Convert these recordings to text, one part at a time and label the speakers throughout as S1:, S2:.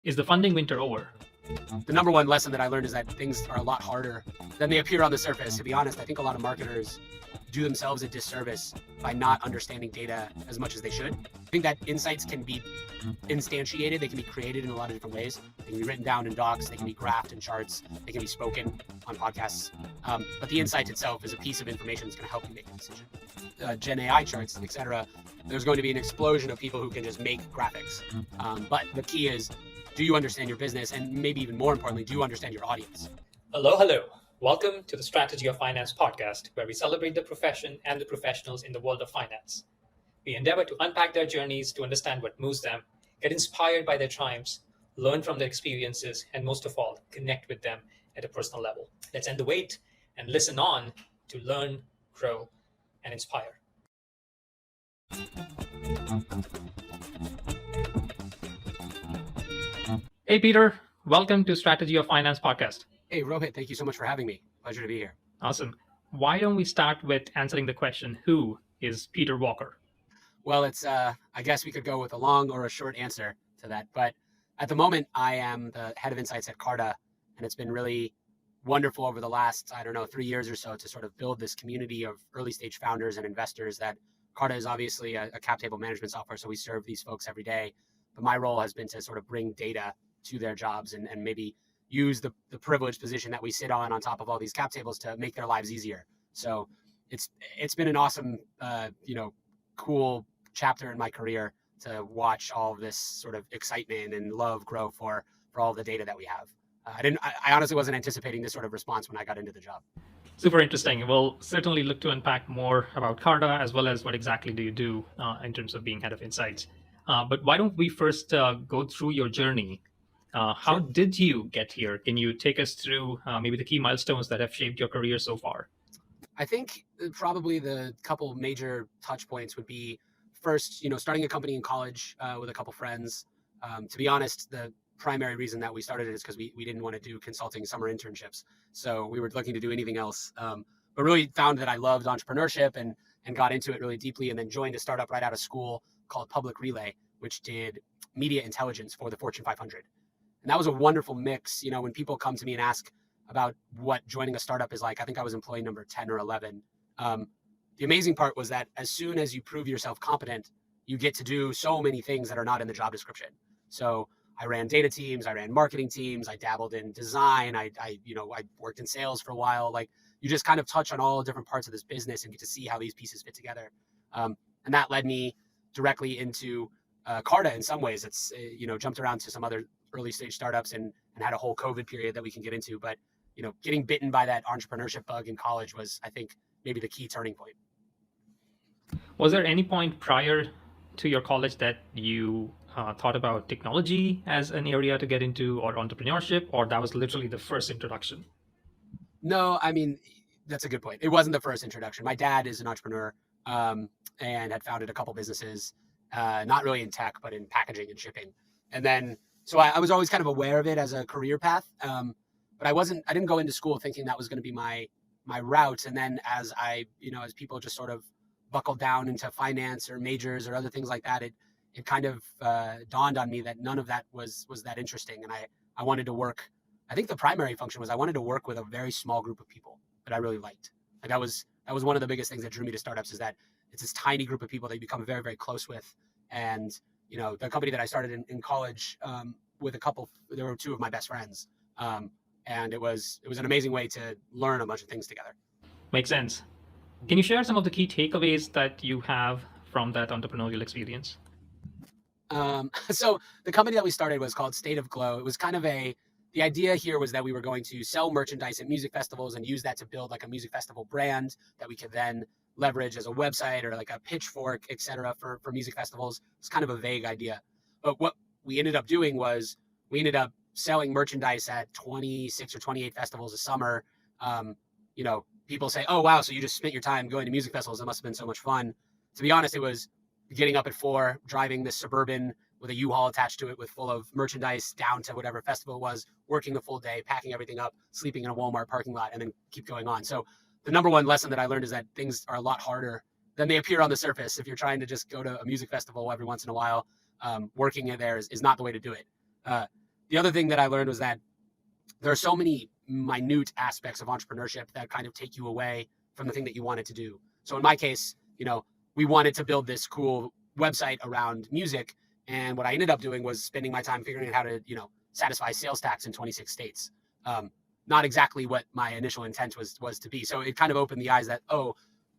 S1: Is the funding winter over?
S2: The number one lesson that I learned is that things are a lot harder than they appear on the surface. To be honest, I think a lot of marketers do themselves a disservice by not understanding data as much as they should. I think that insights can be instantiated. They can be created in a lot of different ways. They can be written down in docs. They can be graphed in charts. They can be spoken on podcasts. But the insight itself is a piece of information that's going to help you make a decision. Gen AI charts, etc. There's going to be an explosion of people who can just make graphics. But the key is, do you understand your business? And maybe even more importantly, do you understand your audience?
S1: Hello. Welcome to the Strategy of Finance podcast, where we celebrate the profession and the professionals in the world of finance. We endeavor to unpack their journeys to understand what moves them, get inspired by their triumphs, learn from their experiences, and most of all, connect with them at a personal level. Let's end the wait and listen on to learn, grow, and inspire. Hey, Peter. Welcome to Strategy of Finance podcast.
S2: Hey, Rohit, thank you so much for having me. Pleasure to be here.
S1: Awesome. Why don't we start with answering the question, who is Peter Walker?
S2: Well, it's I guess we could go with a long or a short answer to that. But at the moment, I am the head of insights at Carta, and it's been really wonderful over the last, 3 years or so to sort of build this community of early stage founders and investors. That Carta is obviously a cap table management software, so we serve these folks every day. But my role has been to sort of bring data to their jobs and maybe use the privileged position that we sit on top of all these cap tables to make their lives easier. So it's been an awesome, cool chapter in my career to watch all of this sort of excitement and love grow for all of the data that we have. I honestly wasn't anticipating this sort of response when I got into the job.
S1: Super interesting. We'll certainly look to unpack more about Carta, as well as what exactly do you do in terms of being head of insights. But why don't we first go through your journey? How did you get here? Can you take us through maybe the key milestones that have shaped your career so far?
S2: I think probably the couple major touch points would be first, starting a company in college with a couple friends. To be honest, the primary reason that we started it is because we didn't want to do consulting summer internships. So we were looking to do anything else, but really found that I loved entrepreneurship and got into it really deeply, and then joined a startup right out of school called Public Relay, which did media intelligence for the Fortune 500. And that was a wonderful mix. When people come to me and ask about what joining a startup is like, I think I was employee number 10 or 11. The amazing part was that as soon as you prove yourself competent, you get to do so many things that are not in the job description. So I ran data teams, I ran marketing teams, I dabbled in design, I worked in sales for a while. Like, you just kind of touch on all different parts of this business and get to see how these pieces fit together. And that led me directly into Carta in some ways. It's, jumped around to some other early stage startups and had a whole COVID period that we can get into. But, getting bitten by that entrepreneurship bug in college was, I think, maybe the key turning point.
S1: Was there any point prior to your college that you thought about technology as an area to get into, or entrepreneurship, or that was literally the first introduction?
S2: No, I mean, that's a good point. It wasn't the first introduction. My dad is an entrepreneur and had founded a couple businesses, not really in tech, but in packaging and shipping. And then, so I was always kind of aware of it as a career path. But I didn't go into school thinking that was going to be my route. And then as as people just sort of buckled down into finance or majors or other things like that, it kind of dawned on me that none of that was that interesting. And I wanted to work. I think the primary function was I wanted to work with a very small group of people that I really liked. Like, that was one of the biggest things that drew me to startups, is that it's this tiny group of people that you become very, very close with. And, the company that I started in college with there were two of my best friends. And it was an amazing way to learn a bunch of things together.
S1: Makes sense. Can you share some of the key takeaways that you have from that entrepreneurial experience?
S2: So the company that we started was called State of Glow. It was kind of the idea here was that we were going to sell merchandise at music festivals and use that to build like a music festival brand that we could then leverage as a website or like a pitchfork, et cetera, for music festivals. It's kind of a vague idea. But what we ended up doing was we ended up selling merchandise at 26 or 28 festivals a summer. People say, oh, wow, so you just spent your time going to music festivals. It must have been so much fun. To be honest, it was getting up at 4, driving this Suburban with a U-Haul attached to it with full of merchandise down to whatever festival it was, working the full day, packing everything up, sleeping in a Walmart parking lot, and then keep going on. So the number one lesson that I learned is that things are a lot harder than they appear on the surface. If you're trying to just go to a music festival every once in a while, working there is not the way to do it. The other thing that I learned was that there are so many minute aspects of entrepreneurship that kind of take you away from the thing that you wanted to do. So in my case, we wanted to build this cool website around music. And what I ended up doing was spending my time figuring out how to, satisfy sales tax in 26 states. Not exactly what my initial intent was to be. So it kind of opened the eyes that,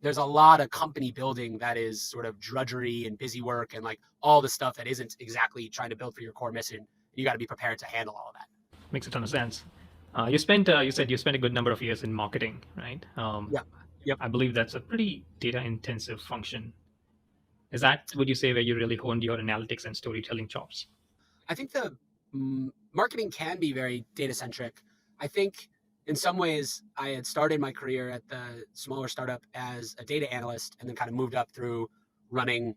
S2: there's a lot of company building that is sort of drudgery and busy work and like all the stuff that isn't exactly trying to build for your core mission. You got to be prepared to handle all of that.
S1: Makes a ton of sense. You said you spent a good number of years in marketing, right?
S2: Yeah. Yep.
S1: I believe that's a pretty data intensive function. Is that, would you say, where you really honed your analytics and storytelling chops?
S2: I think the marketing can be very data centric. I think in some ways I had started my career at the smaller startup as a data analyst and then kind of moved up through running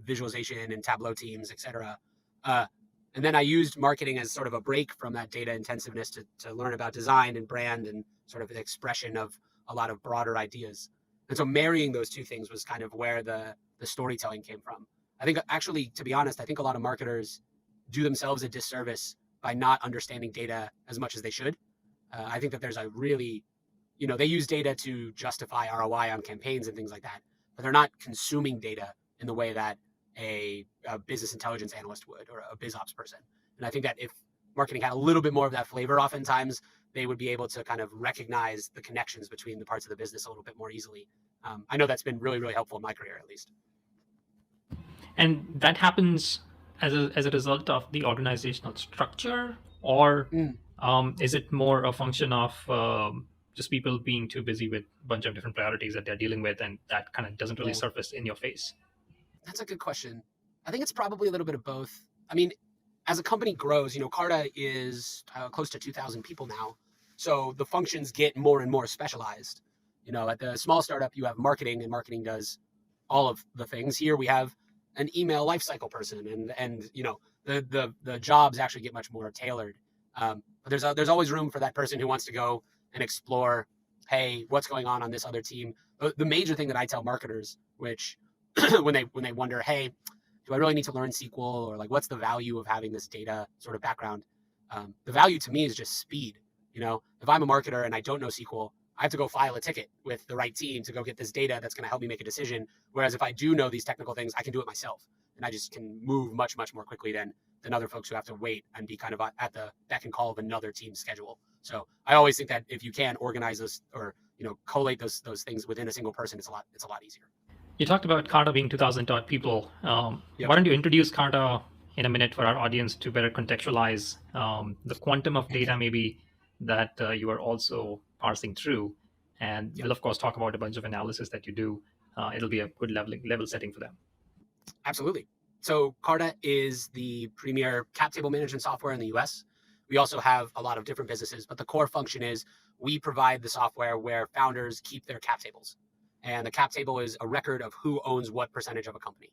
S2: visualization and Tableau teams, et cetera. And then I used marketing as sort of a break from that data intensiveness to learn about design and brand and sort of an expression of a lot of broader ideas. And so marrying those two things was kind of where the storytelling came from. I think actually, to be honest, I think a lot of marketers do themselves a disservice by not understanding data as much as they should. I think that there's a really, they use data to justify ROI on campaigns and things like that, but they're not consuming data in the way that a business intelligence analyst would or a biz ops person. And I think that if marketing had a little bit more of that flavor, oftentimes they would be able to kind of recognize the connections between the parts of the business a little bit more easily. I know that's been really, really helpful in my career, at least.
S1: And that happens as a result of the organizational structure, or is it more a function of just people being too busy with a bunch of different priorities that they're dealing with, and that kind of doesn't really surface in your face?
S2: That's a good question. I think it's probably a little bit of both. I mean, as a company grows, Carta is close to 2,000 people now. So the functions get more and more specialized. At the small startup, you have marketing, and marketing does all of the things. Here we have an email lifecycle person, and the jobs actually get much more tailored. But there's always room for that person who wants to go and explore, hey, what's going on this other team? The major thing that I tell marketers, which when they wonder, hey, do I really need to learn SQL, or like what's the value of having this data sort of background? The value to me is just speed. If I'm a marketer and I don't know SQL, I have to go file a ticket with the right team to go get this data that's going to help me make a decision. Whereas if I do know these technical things, I can do it myself, and I just can move much, much more quickly than other folks who have to wait and be kind of at the beck and call of another team's schedule. So I always think that if you can organize those or collate those things within a single person, it's a lot easier.
S1: You talked about Carta being 2,000 odd people.
S2: Yep.
S1: Why don't you introduce Carta in a minute for our audience to better contextualize the quantum of data maybe that you are also parsing through. And we'll, of course, talk about a bunch of analysis that you do. It'll be a good level setting for them.
S2: Absolutely. So Carta is the premier cap table management software in the US. We also have a lot of different businesses, but the core function is we provide the software where founders keep their cap tables. And the cap table is a record of who owns what percentage of a company.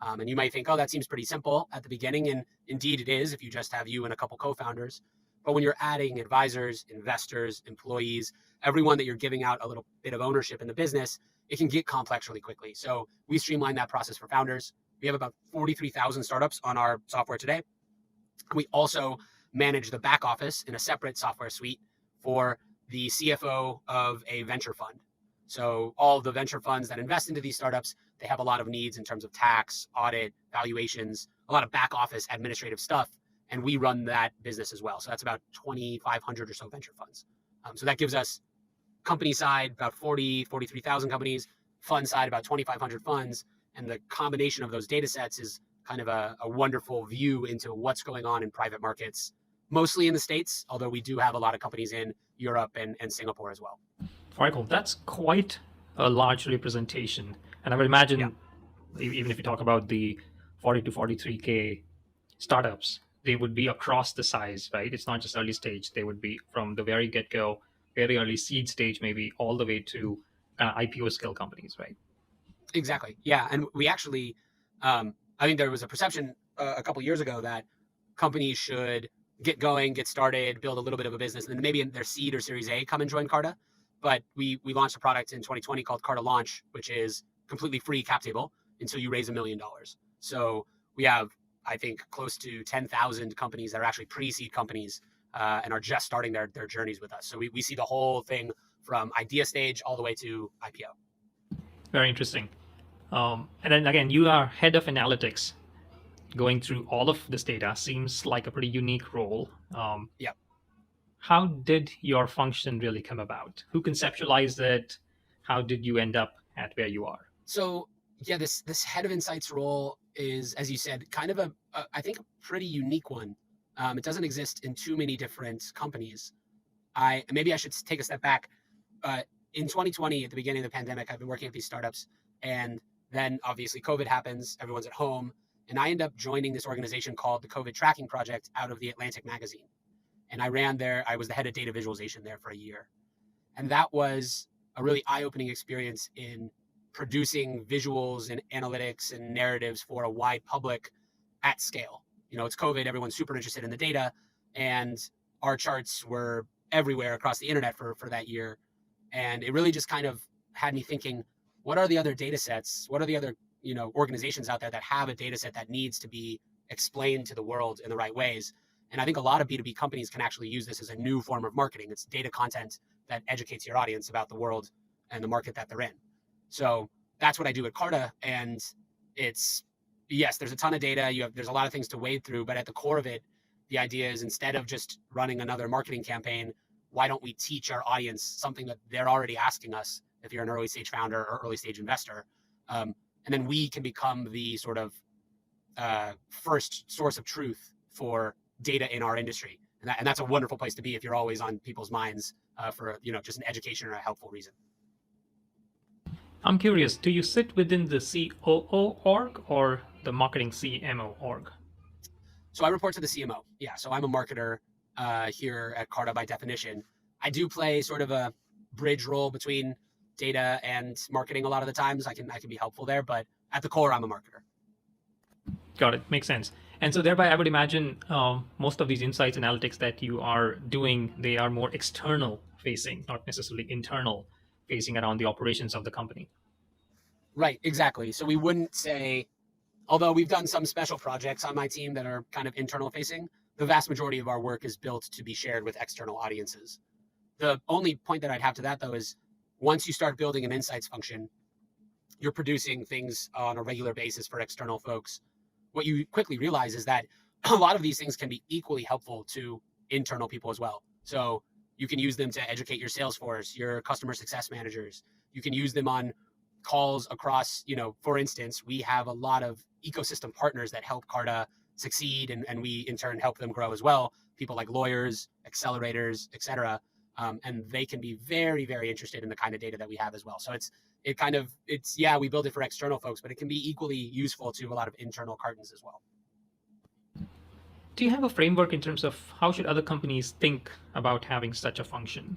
S2: And you might think, that seems pretty simple at the beginning. And indeed it is if you just have you and a couple co-founders. But when you're adding advisors, investors, employees, everyone that you're giving out a little bit of ownership in the business, it can get complex really quickly. So we streamline that process for founders. We have about 43,000 startups on our software today. We also manage the back office in a separate software suite for the CFO of a venture fund. So all the venture funds that invest into these startups, they have a lot of needs in terms of tax, audit, valuations, a lot of back office administrative stuff. And we run that business as well. So that's about 2,500 or so venture funds. So that gives us company side, about 43,000 companies, fund side, about 2,500 funds. And the combination of those data sets is kind of a wonderful view into what's going on in private markets, mostly in the States, although we do have a lot of companies in Europe and Singapore as well.
S1: All right, cool. That's quite a large representation. And I would imagine, even if you talk about the 40 to 43K startups, they would be across the size, right? It's not just early stage. They would be from the very get-go, very early seed stage, maybe all the way to IPO scale companies, right?
S2: Exactly. Yeah. And we actually, I think there was a perception a couple of years ago that companies should get going, get started, build a little bit of a business, and then maybe in their seed or series A come and join Carta. But we launched a product in 2020 called Carta Launch, which is completely free cap table until you raise $1 million. So we have I think, close to 10,000 companies that are actually pre-seed companies and are just starting their journeys with us. So we see the whole thing from idea stage all the way to IPO.
S1: Very interesting. And then again, you are head of analytics. Going through all of this data seems like a pretty unique role.
S2: Yeah.
S1: How did your function really come about? Who conceptualized it? How did you end up at where you are?
S2: So yeah, this head of insights role is, as you said, kind of I think a pretty unique one. It doesn't exist in too many different companies. Maybe I should take a step back. In 2020, at the beginning of the pandemic, I've been working at these startups, and then obviously COVID happens. Everyone's at home, and I end up joining this organization called the COVID Tracking Project out of the Atlantic magazine. And I was the head of data visualization there for a year, and that was a really eye-opening experience in producing visuals and analytics and narratives for a wide public at scale. It's COVID, everyone's super interested in the data, and our charts were everywhere across the internet for that year. And it really just kind of had me thinking, what are the other data sets? What are the other, organizations out there that have a data set that needs to be explained to the world in the right ways? And I think a lot of B2B companies can actually use this as a new form of marketing. It's data content that educates your audience about the world and the market that they're in. So that's what I do at Carta. And yes, there's a ton of data. There's a lot of things to wade through, but at the core of it, the idea is, instead of just running another marketing campaign, why don't we teach our audience something that they're already asking us if you're an early stage founder or early stage investor? And then we can become the sort of first source of truth for data in our industry. And that's a wonderful place to be if you're always on people's minds for just an education or a helpful reason.
S1: I'm curious, do you sit within the COO org or the marketing CMO org?
S2: So I report to the CMO. Yeah, so I'm a marketer here at Carta by definition. I do play sort of a bridge role between data and marketing a lot of the times. I can be helpful there, but at the core, I'm a marketer.
S1: Got it. Makes sense. And so thereby, I would imagine most of these insights analytics that you are doing, they are more external facing, not necessarily internal facing around the operations of the company.
S2: Right, exactly. So we wouldn't say, although we've done some special projects on my team that are kind of internal facing, the vast majority of our work is built to be shared with external audiences. The only point that I'd have to that, though, is once you start building an insights function, you're producing things on a regular basis for external folks. What you quickly realize is that a lot of these things can be equally helpful to internal people as well. So you can use them to educate your sales force, your customer success managers. You can use them on calls across, for instance, we have a lot of ecosystem partners that help Carta succeed, and we in turn help them grow as well. People like lawyers, accelerators, et cetera. And they can be very, very interested in the kind of data that we have as well. So we build it for external folks, but it can be equally useful to a lot of internal cartons as well.
S1: Do you have a framework in terms of how should other companies think about having such a function?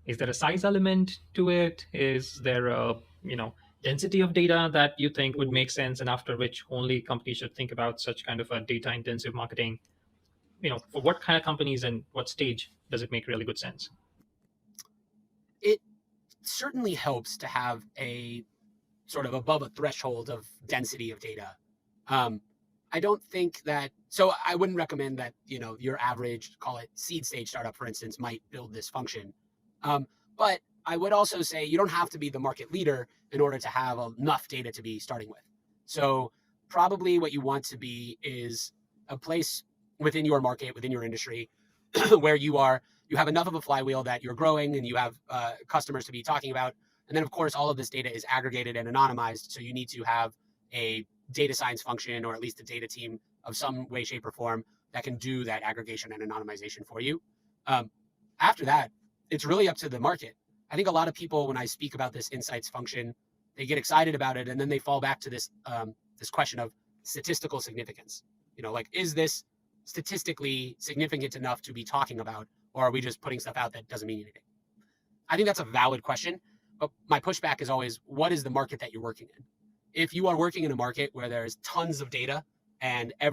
S1: Is there a size element to it? Is there a density of data that you think would make sense, and after which only companies should think about such kind of a data intensive marketing? For what kind of companies and what stage does it make really good sense?
S2: It certainly helps to have a sort of above a threshold of density of data. I don't think that, so I wouldn't recommend that, your average, call it seed stage startup, for instance, might build this function. But I would also say you don't have to be the market leader in order to have enough data to be starting with. So probably what you want to be is a place within your market, within your industry, where you have enough of a flywheel that you're growing and you have customers to be talking about. And then, of course, all of this data is aggregated and anonymized. So you need to have a data science function, or at least a data team of some way, shape, or form that can do that aggregation and anonymization for you. After that, it's really up to the market. I think a lot of people, when I speak about this insights function, they get excited about it, and then they fall back to this question of statistical significance. Is this statistically significant enough to be talking about, or are we just putting stuff out that doesn't mean anything? I think that's a valid question, but my pushback is always, what is the market that you're working in? If you are working in a market where there's tons of data and a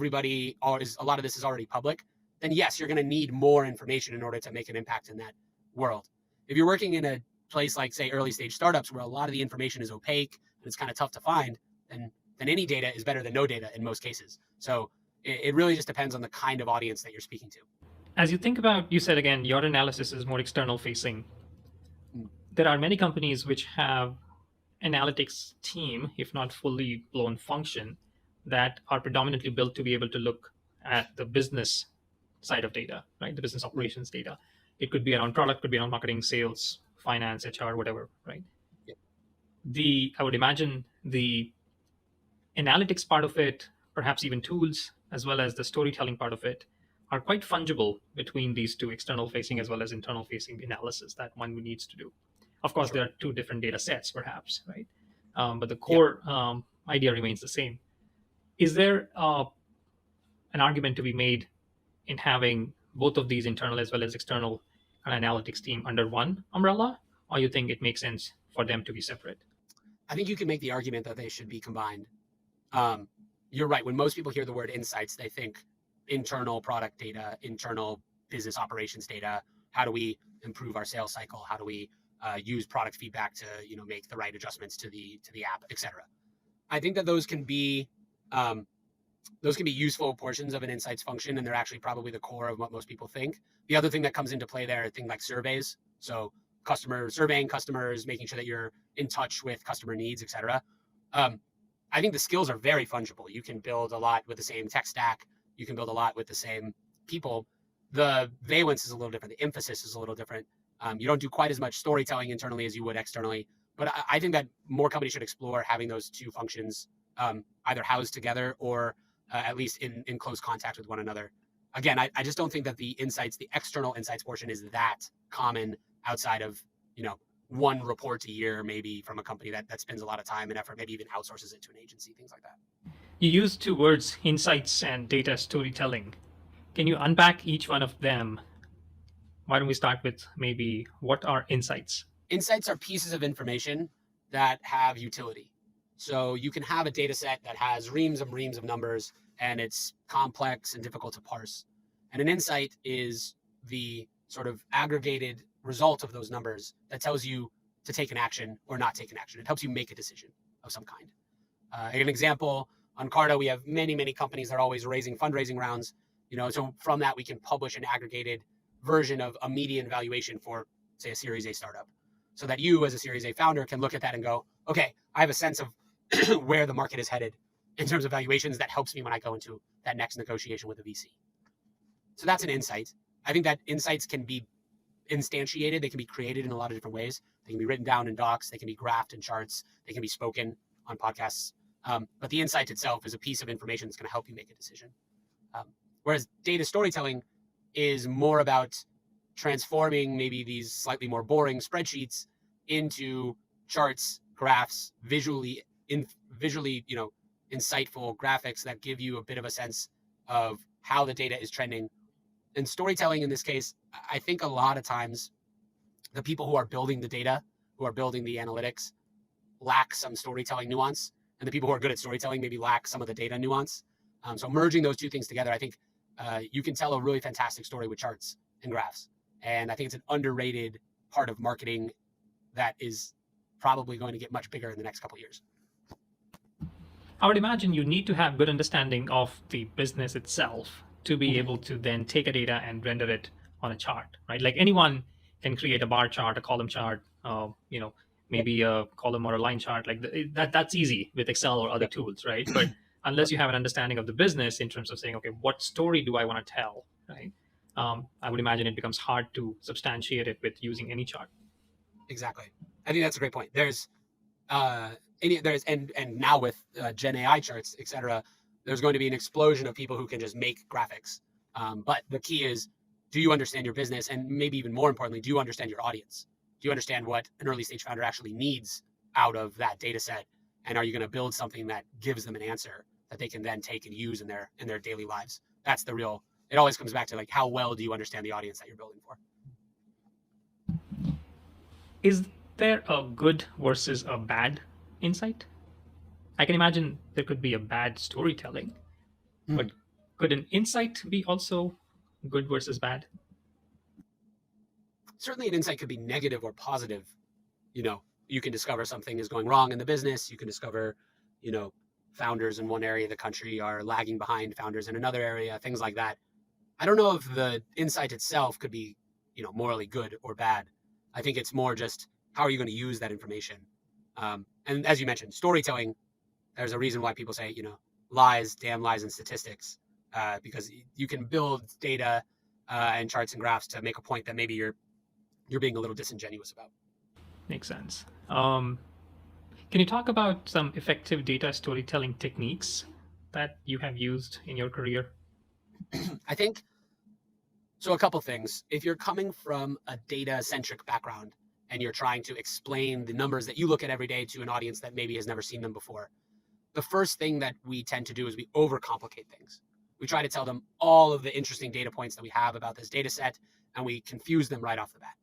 S2: lot of this is already public, then yes, you're going to need more information in order to make an impact in that world. If you're working in a place like, say, early stage startups, where a lot of the information is opaque and it's kind of tough to find, then then any data is better than no data in most cases. So it really just depends on the kind of audience that you're speaking to.
S1: As you think about, you said again, your analysis is more external facing.
S2: Mm.
S1: There are many companies which have analytics team, if not fully blown function, that are predominantly built to be able to look at the business side of data, right? The business operations data. It could be around product, could be around marketing, sales, finance, HR, whatever, right?
S2: Yeah.
S1: I would imagine the analytics part of it, perhaps even tools, as well as the storytelling part of it, are quite fungible between these two, external facing as well as internal facing analysis that one needs to do. Of course,
S2: Sure.
S1: there are two different data sets, perhaps, right? But the
S2: Yeah.
S1: core idea remains the same. Is there an argument to be made in having both of these internal as well as external analytics team under one umbrella, or you think it makes sense for them to be separate?
S2: I think you can make the argument that they should be combined. You're right. When most people hear the word insights, they think internal product data, internal business operations data. How do we improve our sales cycle? How do we use product feedback to make the right adjustments to the app, etc. I think that those can be useful portions of an insights function, and they're actually probably the core of what most people think. The other thing that comes into play there are things like surveys. So surveying customers, making sure that you're in touch with customer needs, etc. I think the skills are very fungible. You can build a lot with the same tech stack. You can build a lot with the same people. The valence is a little different. The emphasis is a little different. You don't do quite as much storytelling internally as you would externally. But I think that more companies should explore having those two functions either housed together or at least in close contact with one another. Again, I just don't think that the external insights portion is that common outside of, one report a year, maybe from a company that spends a lot of time and effort, maybe even outsources it to an agency, things like that.
S1: You used two words, insights and data storytelling. Can you unpack each one of them? Why don't we start with maybe what are insights?
S2: Insights are pieces of information that have utility. So you can have a data set that has reams and reams of numbers, and it's complex and difficult to parse. And an insight is the sort of aggregated result of those numbers that tells you to take an action or not take an action. It helps you make a decision of some kind. An example, on Carta, we have many, many companies that are always raising fundraising rounds. So from that, we can publish an aggregated version of a median valuation for, say, a Series A startup, so that you as a Series A founder can look at that and go, okay, I have a sense of where the market is headed in terms of valuations. That helps me when I go into that next negotiation with a VC. So that's an insight. I think that insights can be instantiated. They can be created in a lot of different ways. They can be written down in docs. They can be graphed in charts. They can be spoken on podcasts. But the insight itself is a piece of information that's going to help you make a decision. Whereas data storytelling is more about transforming maybe these slightly more boring spreadsheets into charts, graphs, visually, insightful graphics that give you a bit of a sense of how the data is trending. And storytelling in this case, I think a lot of times the people who are building the data, who are building the analytics, lack some storytelling nuance. And the people who are good at storytelling maybe lack some of the data nuance. So merging those two things together, I think you can tell a really fantastic story with charts and graphs. And I think it's an underrated part of marketing that is probably going to get much bigger in the next couple of years.
S1: I would imagine you need to have good understanding of the business itself to be able to then take a data and render it on a chart, right? Like anyone can create a bar chart, a column chart, maybe a column or a line chart. Like that's easy with Excel or other tools, right? But unless you have an understanding of the business in terms of saying, okay, what story do I want to tell, right? I would imagine it becomes hard to substantiate it with using any chart.
S2: Exactly. I think that's a great point. And now with Gen AI charts, et cetera, there's going to be an explosion of people who can just make graphics. But the key is, do you understand your business? And maybe even more importantly, do you understand your audience? Do you understand what an early stage founder actually needs out of that data set? And are you going to build something that gives them an answer that they can then take and use in their daily lives? That's the real, it always comes back to like, how well do you understand the audience that you're building for?
S1: Is there a good versus a bad insight? I can imagine there could be a bad storytelling, but could an insight be also good versus bad?
S2: Certainly an insight could be negative or positive. You can discover something is going wrong in the business. You can discover, founders in one area of the country are lagging behind founders in another area, things like that. I don't know if the insight itself could be, morally good or bad. I think it's more just how are you going to use that information? And as you mentioned, storytelling, there's a reason why people say, lies, damn lies and statistics, because you can build data and charts and graphs to make a point that maybe you're being a little disingenuous about.
S1: Makes sense. Can you talk about some effective data storytelling techniques that you have used in your career?
S2: I think so. A couple things. If you're coming from a data-centric background and you're trying to explain the numbers that you look at every day to an audience that maybe has never seen them before, the first thing that we tend to do is we overcomplicate things. We try to tell them all of the interesting data points that we have about this data set, and we confuse them right off the bat.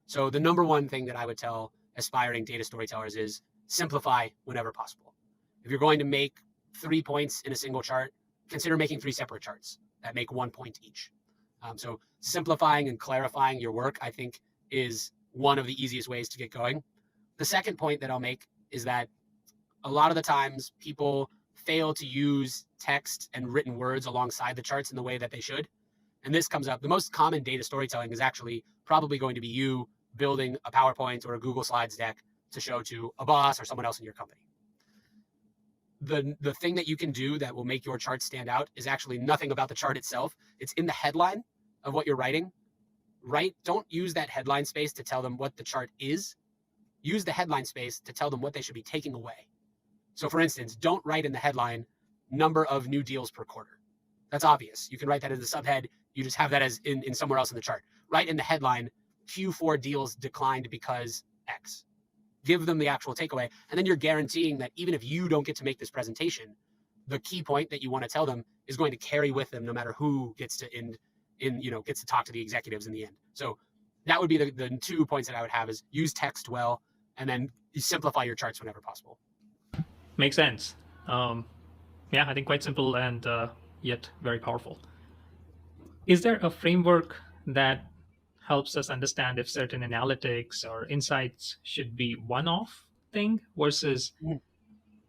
S2: So the number one thing that I would tell aspiring data storytellers is simplify whenever possible. If you're going to make 3 points in a single chart, consider making 3 separate charts that make 1 point each. So simplifying and clarifying your work, I think, is one of the easiest ways to get going. The second point that I'll make is that a lot of the times people fail to use text and written words alongside the charts in the way that they should. And this comes up. The most common data storytelling is actually probably going to be you building a PowerPoint or a Google Slides deck to show to a boss or someone else in your company. The thing that you can do that will make your chart stand out is actually nothing about the chart itself. It's in the headline of what you're writing. Don't use that headline space to tell them what the chart is. Use the headline space to tell them what they should be taking away. So for instance, don't write in the headline number of new deals per quarter. That's obvious. You can write that as the subhead. You just have that as in somewhere else in the chart. Write in the headline, Q4 deals declined because X. Give them the actual takeaway. And then you're guaranteeing that even if you don't get to make this presentation, the key point that you want to tell them is going to carry with them no matter who gets to gets to talk to the executives in the end. So that would be the 2 points that I would have is use text well, and then you simplify your charts whenever possible.
S1: Makes sense. Yeah, I think quite simple and yet very powerful. Is there a framework that helps us understand if certain analytics or insights should be one-off thing versus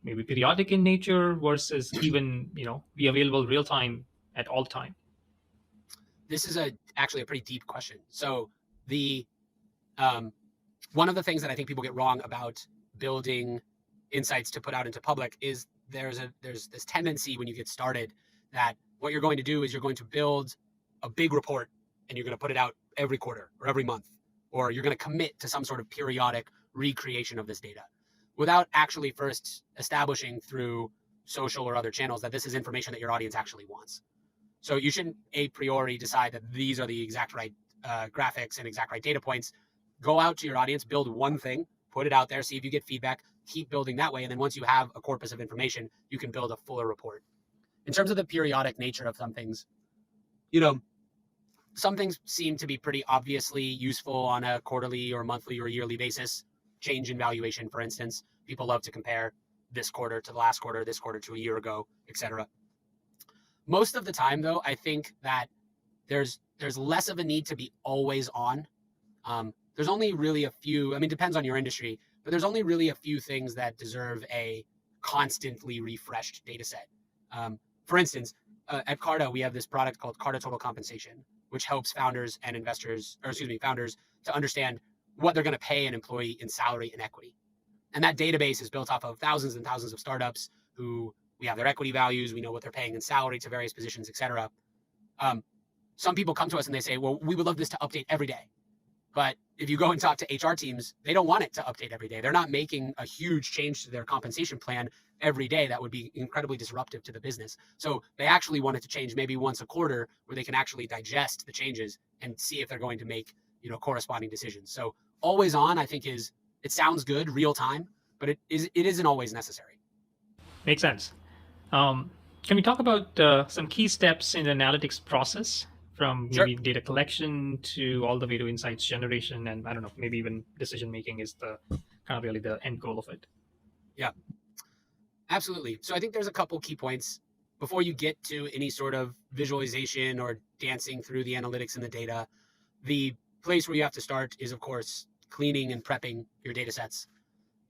S1: maybe periodic in nature versus even, be available real time at all time?
S2: This is actually a pretty deep question. So one of the things that I think people get wrong about building insights to put out into public is there's this tendency when you get started that what you're going to do is you're going to build a big report and you're going to put it out every quarter or every month, or you're going to commit to some sort of periodic recreation of this data without actually first establishing through social or other channels that this is information that your audience actually wants. So you shouldn't a priori decide that these are the exact right graphics and exact right data points. Go out to your audience, build one thing, put it out there, see if you get feedback, keep building that way. And then once you have a corpus of information, you can build a fuller report. In terms of the periodic nature of some things, some things seem to be pretty obviously useful on a quarterly or monthly or yearly basis. Change in valuation, for instance. People love to compare this quarter to the last quarter, this quarter to a year ago, etc. Most of the time, though, I think that there's less of a need to be always on. There's only really a few, it depends on your industry, but there's only really a few things that deserve a constantly refreshed data set. For instance, at Carta, we have this product called Carta Total Compensation, which helps founders and founders to understand what they're going to pay an employee in salary and equity. And that database is built off of thousands and thousands of startups who we have their equity values, we know what they're paying in salary to various positions, etc. Some people come to us and they say, well, we would love this to update every day. But if you go and talk to HR teams, they don't want it to update every day. They're not making a huge change to their compensation plan every day. That would be incredibly disruptive to the business. So they actually want it to change maybe once a quarter where they can actually digest the changes and see if they're going to make, corresponding decisions. So always on, I think it sounds good, real time, but it isn't always necessary.
S1: Makes sense. Can we talk about some key steps in the analytics process? From maybe data collection to all the way to insights generation, and I don't know, maybe even decision making is the kind of really the end goal of it.
S2: Yeah, absolutely. So I think there's a couple key points before you get to any sort of visualization or dancing through the analytics and the data. The place where you have to start is, of course, cleaning and prepping your data sets.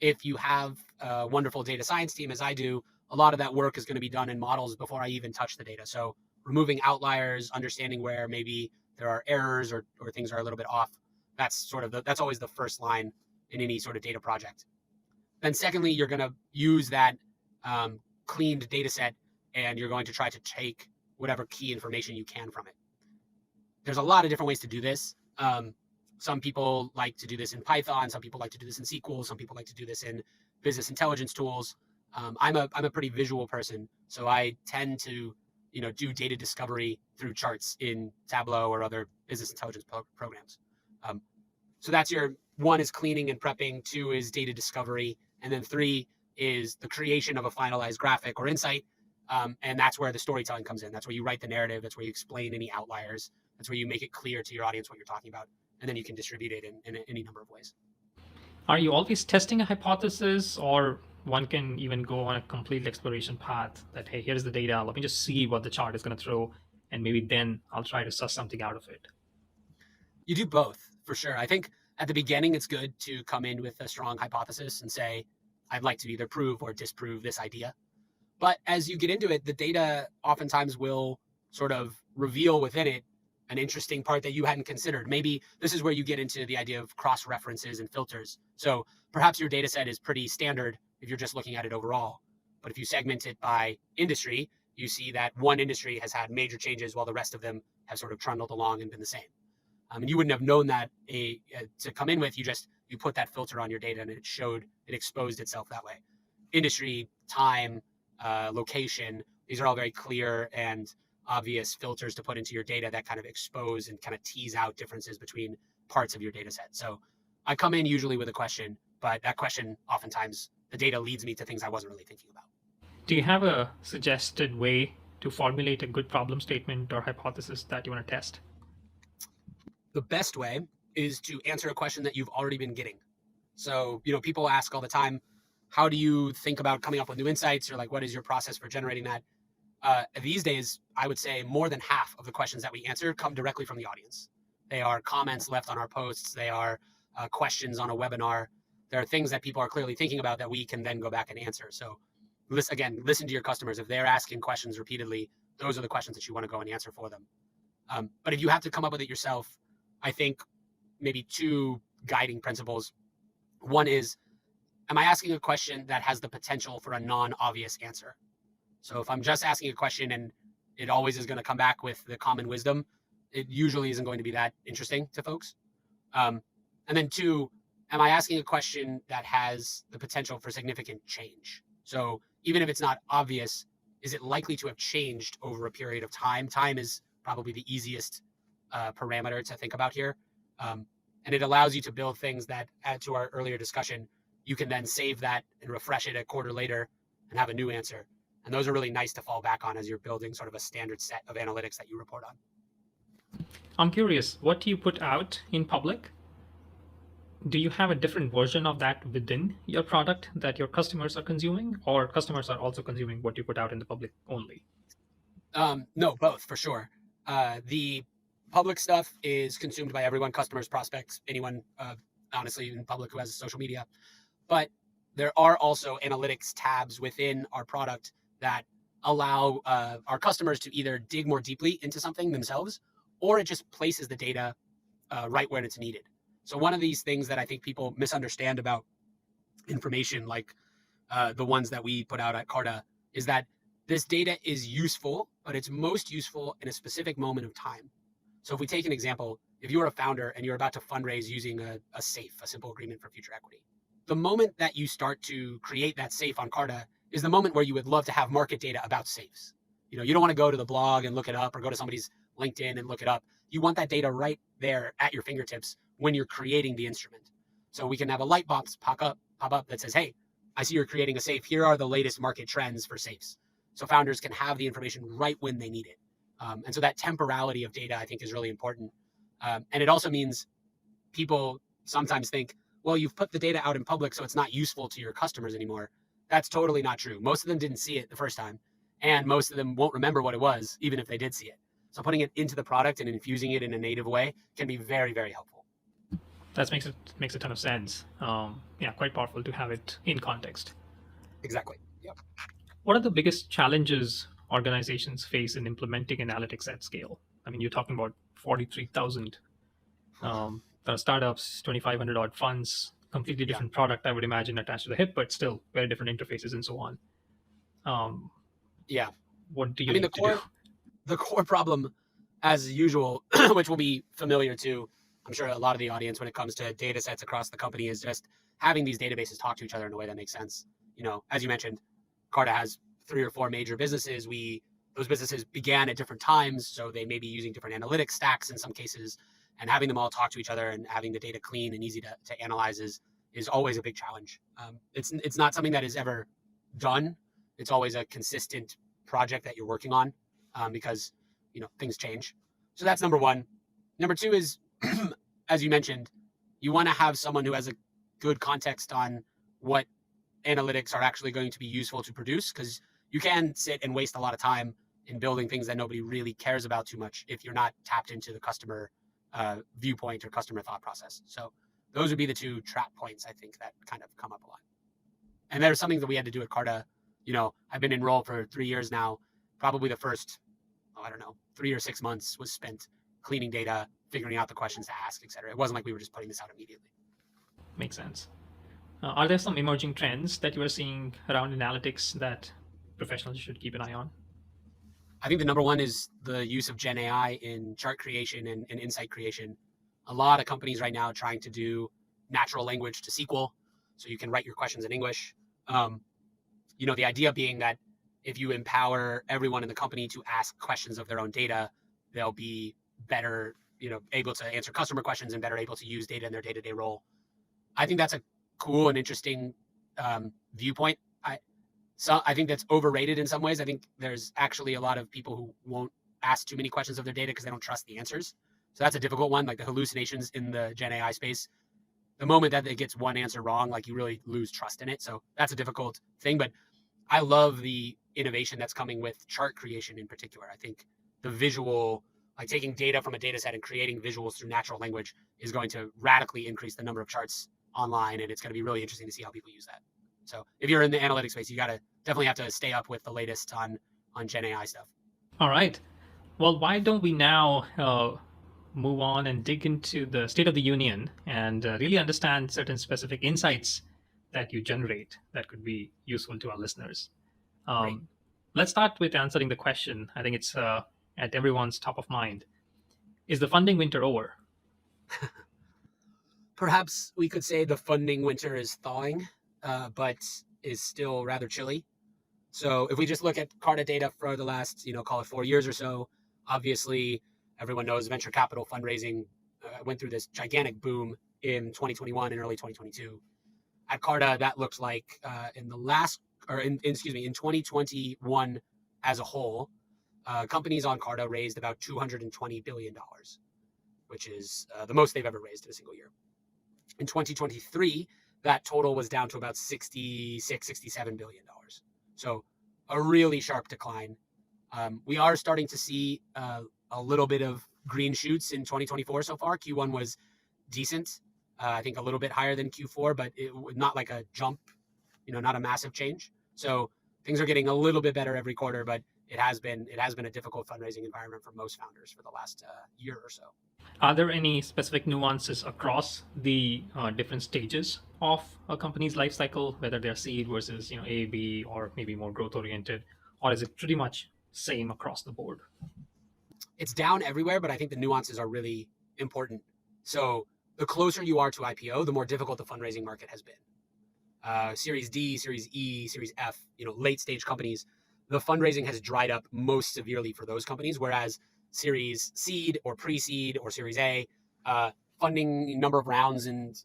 S2: If you have a wonderful data science team, as I do, a lot of that work is going to be done in models before I even touch the data. So removing outliers, understanding where maybe there are errors or things are a little bit off. That's that's always the first line in any sort of data project. Then secondly, you're going to use that cleaned data set and you're going to try to take whatever key information you can from it. There's a lot of different ways to do this. Some people like to do this in Python. Some people like to do this in SQL. Some people like to do this in business intelligence tools. I'm a pretty visual person, so I tend to do data discovery through charts in Tableau or other business intelligence programs. So that's your one is cleaning and prepping, two is data discovery, and then three is the creation of a finalized graphic or insight. And that's where the storytelling comes in. That's where you write the narrative. That's where you explain any outliers. That's where you make it clear to your audience what you're talking about. And then you can distribute it in any number of ways.
S1: Are you always testing a hypothesis, or one can even go on a complete exploration path that, hey, here's the data, let me just see what the chart is going to throw, and maybe then I'll try to suss something out of it?
S2: You do both, for sure. I think at the beginning, it's good to come in with a strong hypothesis and say, I'd like to either prove or disprove this idea. But as you get into it, the data oftentimes will sort of reveal within it an interesting part that you hadn't considered. Maybe this is where you get into the idea of cross references and filters. So perhaps your data set is pretty standard if you're just looking at it overall. But if you segment it by industry, you see that one industry has had major changes while the rest of them have sort of trundled along and been the same. And you wouldn't have known that to come in with. You put that filter on your data and it exposed itself that way. Industry, time, location, these are all very clear and obvious filters to put into your data that kind of expose and kind of tease out differences between parts of your data set. So I come in usually with a question, but that question, oftentimes the data leads me to things I wasn't really thinking about.
S1: Do you have a suggested way to formulate a good problem statement or hypothesis that you want to test?
S2: The best way is to answer a question that you've already been getting. So, people ask all the time, how do you think about coming up with new insights, or like, what is your process for generating that? These days, I would say more than half of the questions that we answer come directly from the audience. They are comments left on our posts. They are questions on a webinar. There are things that people are clearly thinking about that we can then go back and answer. So listen to your customers. If they're asking questions repeatedly, those are the questions that you want to go and answer for them. But if you have to come up with it yourself, I think maybe two guiding principles. One is, am I asking a question that has the potential for a non-obvious answer? So if I'm just asking a question and it always is going to come back with the common wisdom, it usually isn't going to be that interesting to folks. And then two, am I asking a question that has the potential for significant change? So even if it's not obvious, is it likely to have changed over a period of time? Time is probably the easiest parameter to think about here. And it allows you to build things that, add to our earlier discussion, you can then save that and refresh it a quarter later and have a new answer. And those are really nice to fall back on as you're building sort of a standard set of analytics that you report on.
S1: I'm curious, what do you put out in public? Do you have a different version of that within your product that your customers are consuming, or customers are also consuming what you put out in the public only?
S2: No, both for sure. The public stuff is consumed by everyone, customers, prospects, anyone, honestly, in public who has social media. But there are also analytics tabs within our product that allow our customers to either dig more deeply into something themselves, or it just places the data right where it's needed. So one of these things that I think people misunderstand about information, like the ones that we put out at Carta, is that this data is useful, but it's most useful in a specific moment of time. So if we take an example, if you're a founder and you're about to fundraise using a SAFE, a simple agreement for future equity, the moment that you start to create that SAFE on Carta is the moment where you would love to have market data about SAFEs. You don't want to go to the blog and look it up, or go to somebody's LinkedIn and look it up. You want that data right there at your fingertips when you're creating the instrument. So we can have a light box pop up that says, hey, I see you're creating a SAFE. Here are the latest market trends for SAFEs. So founders can have the information right when they need it. And so that temporality of data, I think, is really important. And it also means people sometimes think, well, you've put the data out in public, so it's not useful to your customers anymore. That's totally not true. Most of them didn't see it the first time, and most of them won't remember what it was, even if they did see it. So putting it into the product and infusing it in a native way can be very, very helpful.
S1: That makes a ton of sense. Quite powerful to have it in context.
S2: Exactly. Yep.
S1: What are the biggest challenges organizations face in implementing analytics at scale? I mean, you're talking about 43,000 startups, 2,500 odd funds, completely
S2: Yeah.
S1: different product, I would imagine, attached to the hip, but still very different interfaces and so on. Um,
S2: Yeah.
S1: what do
S2: I
S1: you
S2: mean,
S1: need to do?
S2: the core problem, as usual, which will be familiar to, I'm sure, a lot of the audience when it comes to data sets across the company, is just having these databases talk to each other in a way that makes sense. As you mentioned, Carta has 3 or 4 major businesses. Those businesses began at different times, so they may be using different analytics stacks in some cases, and having them all talk to each other and having the data clean and easy to analyze is always a big challenge. It's not something that is ever done. It's always a consistent project that you're working on, because things change. So that's number one. Number two is, as you mentioned, you want to have someone who has a good context on what analytics are actually going to be useful to produce, because you can sit and waste a lot of time in building things that nobody really cares about too much if you're not tapped into the customer viewpoint or customer thought process. So those would be the 2 trap points, I think, that kind of come up a lot. And there's something that we had to do at Carta. I've been enrolled for 3 years now. Probably the first, 3 or 6 months was spent cleaning data, figuring out the questions to ask, et cetera. It wasn't like we were just putting this out immediately.
S1: Makes sense. Are there some emerging trends that you are seeing around analytics that professionals should keep an eye on?
S2: I think the number one is the use of Gen AI in chart creation and insight creation. A lot of companies right now are trying to do natural language to SQL, so you can write your questions in English. The idea being that if you empower everyone in the company to ask questions of their own data, they'll be better, able to answer customer questions and better able to use data in their day-to-day role. I think that's a cool and interesting viewpoint. I think that's overrated in some ways. I think there's actually a lot of people who won't ask too many questions of their data because they don't trust the answers. So that's a difficult one, like the hallucinations in the Gen AI space. The moment that it gets one answer wrong, like you really lose trust in it. So that's a difficult thing. But I love the innovation that's coming with chart creation in particular. I think the visual, like taking data from a data set and creating visuals through natural language, is going to radically increase the number of charts online. And it's going to be really interesting to see how people use that. So if you're in the analytics space, you definitely have to stay up with the latest on Gen AI stuff.
S1: All right. Well, why don't we now move on and dig into the state of the union and really understand certain specific insights that you generate that could be useful to our listeners.
S2: Great.
S1: Let's start with answering the question. I think it's at everyone's top of mind. Is the funding winter over?
S2: Perhaps we could say the funding winter is thawing, but is still rather chilly. So if we just look at Carta data for the last, call it 4 years or so, obviously everyone knows venture capital fundraising went through this gigantic boom in 2021 and early 2022. At Carta, that looks like in 2021 as a whole, companies on Carta raised about $220 billion, which is the most they've ever raised in a single year. In 2023, that total was down to about $66, $67 billion. So a really sharp decline. We are starting to see a little bit of green shoots in 2024 so far. Q1 was decent. I think a little bit higher than Q4, but not like a jump, not a massive change. So things are getting a little bit better every quarter, but it has been a difficult fundraising environment for most founders for the last year or so.
S1: Are there any specific nuances across the different stages of a company's life cycle, whether they're seed versus A, B, or maybe more growth oriented, or is it pretty much same across the board?
S2: It's down everywhere, but I think the nuances are really important. So the closer you are to IPO, the more difficult the fundraising market has been. Series D, Series E, Series F, late stage companies, the fundraising has dried up most severely for those companies, whereas Series Seed or Pre-Seed or Series A, funding number of rounds and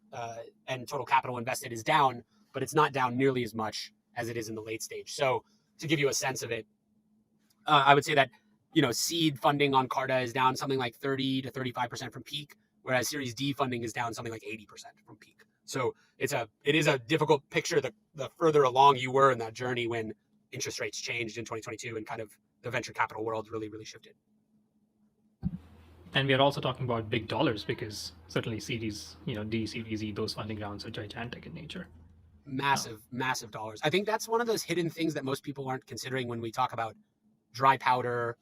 S2: total capital invested is down, but it's not down nearly as much as it is in the late stage. So to give you a sense of it, I would say that seed funding on Carta is down something like 30 to 35% from peak, whereas Series D funding is down something like 80% from peak. So it is a difficult picture the further along you were in that journey when interest rates changed in 2022 and kind of the venture capital world really, really shifted.
S1: And we are also talking about big dollars because certainly Series, D, Series E, those funding rounds are gigantic in nature.
S2: massive dollars. I think that's one of those hidden things that most people aren't considering when we talk about dry powder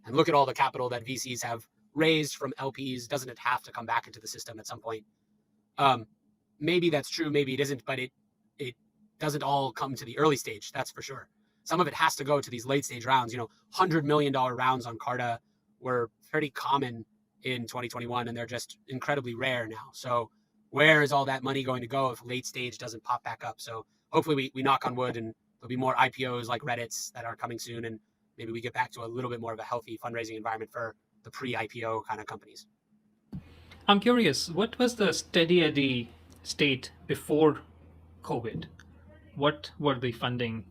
S2: and look at all the capital that VCs have raised from LPs. Doesn't it have to come back into the system at some point? Maybe that's true, maybe it isn't, but it doesn't all come to the early stage, that's for sure. Some of it has to go to these late stage rounds. $100 million rounds on Carta were pretty common in 2021, and they're just incredibly rare now. So where is all that money going to go if late stage doesn't pop back up? So hopefully we knock on wood and there'll be more IPOs like Reddit's that are coming soon, and maybe we get back to a little bit more of a healthy fundraising environment for the pre-IPO kind of companies.
S1: I'm curious, what was the steady state before COVID? What were the funding,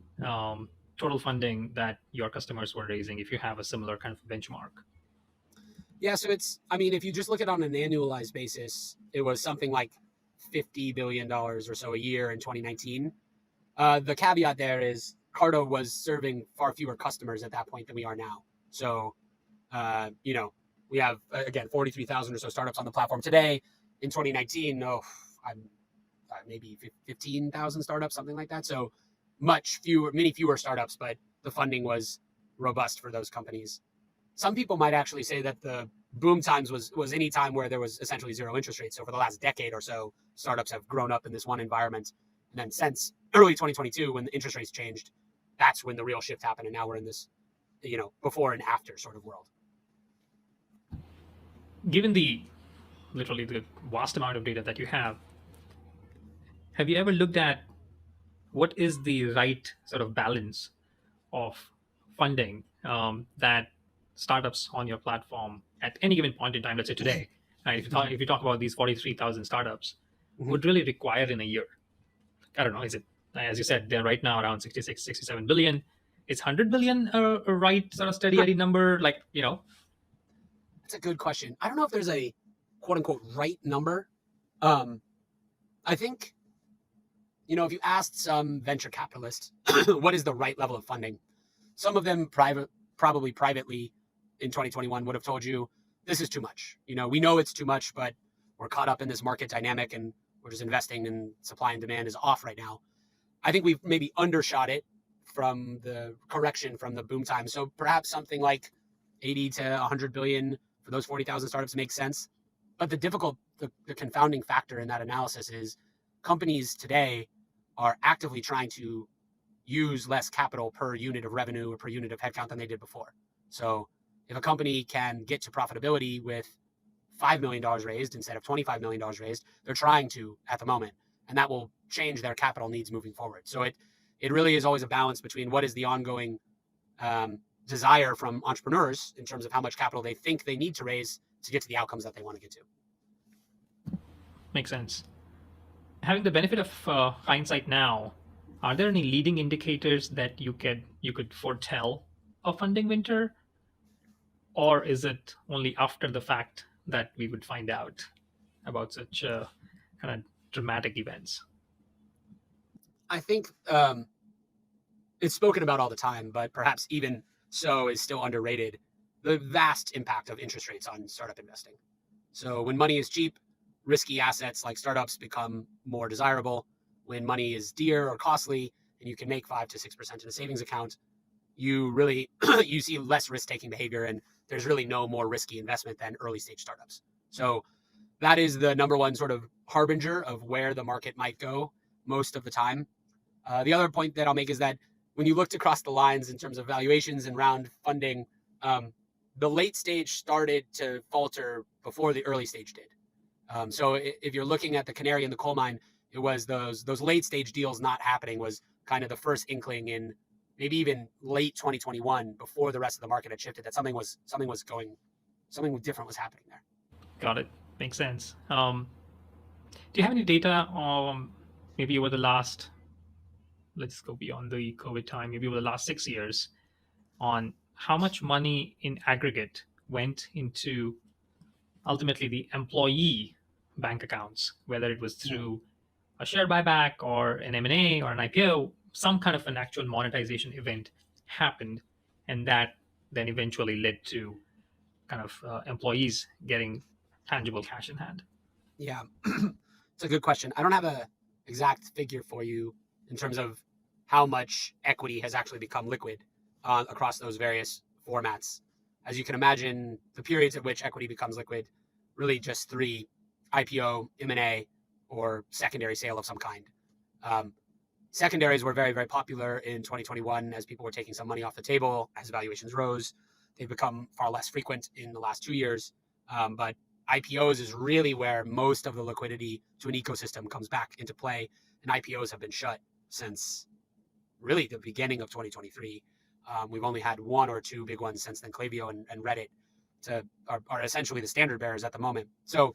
S1: total funding that your customers were raising, if you have a similar kind of benchmark?
S2: Yeah, so if you just look at it on an annualized basis, it was something like $50 billion or so a year in 2019. The caveat there is Carta was serving far fewer customers at that point than we are now. So, we have, again, 43,000 or so startups on the platform today. In 2019, maybe 15,000 startups, something like that. So many fewer startups, but the funding was robust for those companies. Some people might actually say that the boom times was any time where there was essentially zero interest rates. So for the last decade or so, startups have grown up in this one environment. And then since early 2022, when the interest rates changed, that's when the real shift happened. And now we're in this, before and after sort of world.
S1: Given literally the vast amount of data that you have you ever looked at what is the right sort of balance of funding that startups on your platform at any given point in time, let's say today, right? If you talk about these 43,000 startups, would really require in a year? I don't know. Is it, as you said, they're right now around 66, 67 billion. Is 100 billion a right sort of steady number?
S2: That's a good question. I don't know if there's a quote unquote right number. I think, if you asked some venture capitalists, what is the right level of funding? Some of them probably privately in 2021 would have told you this is too much. We know it's too much, but we're caught up in this market dynamic and we're just investing, and supply and demand is off right now. I think we've maybe undershot it from the correction from the boom time. So perhaps something like 80 to 100 billion for those 40,000 startups makes sense. But the confounding factor in that analysis is companies today are actively trying to use less capital per unit of revenue or per unit of headcount than they did before. So if a company can get to profitability with $5 million raised instead of $25 million raised, they're trying to at the moment, and that will change their capital needs moving forward. So it really is always a balance between what is the ongoing desire from entrepreneurs in terms of how much capital they think they need to raise to get to the outcomes that they want to get to.
S1: Makes sense. Having the benefit of hindsight now, are there any leading indicators that you could foretell a funding winter, or is it only after the fact that we would find out about such kind of dramatic events?
S2: I think it's spoken about all the time, but perhaps even so is still underrated, the vast impact of interest rates on startup investing. So when money is cheap, risky assets like startups become more desirable. When money is dear or costly and you can make 5 to 6% in a savings account, you really you see less risk-taking behavior, and there's really no more risky investment than early stage startups. So that is the number one sort of harbinger of where the market might go most of the time. The other point that I'll make is that when you looked across the lines in terms of valuations and round funding, the late stage started to falter before the early stage did. So if you're looking at the canary in the coal mine, it was those late stage deals not happening was kind of the first inkling in maybe even late 2021, before the rest of the market had shifted, that something different was happening there.
S1: Got it. Makes sense. Do you have any data maybe over the last, let's go beyond the COVID time, maybe over the last 6 years, on how much money in aggregate went into ultimately the employee bank accounts, whether it was through a share buyback or an M&A or an IPO, some kind of an actual monetization event happened, and that then eventually led to kind of employees getting tangible cash in hand?
S2: Yeah, it's a good question. I don't have a exact figure for you in terms of how much equity has actually become liquid across those various formats. As you can imagine, the periods at which equity becomes liquid, really just three: IPO, M&A, or secondary sale of some kind. Um, Secondaries were very, very popular in 2021 as people were taking some money off the table, as valuations rose. They've become far less frequent in the last 2 years. But IPOs is really where most of the liquidity to an ecosystem comes back into play. And IPOs have been shut since really the beginning of 2023. We've only had one or two big ones since then. Klaviyo and Reddit are essentially the standard bearers at the moment. So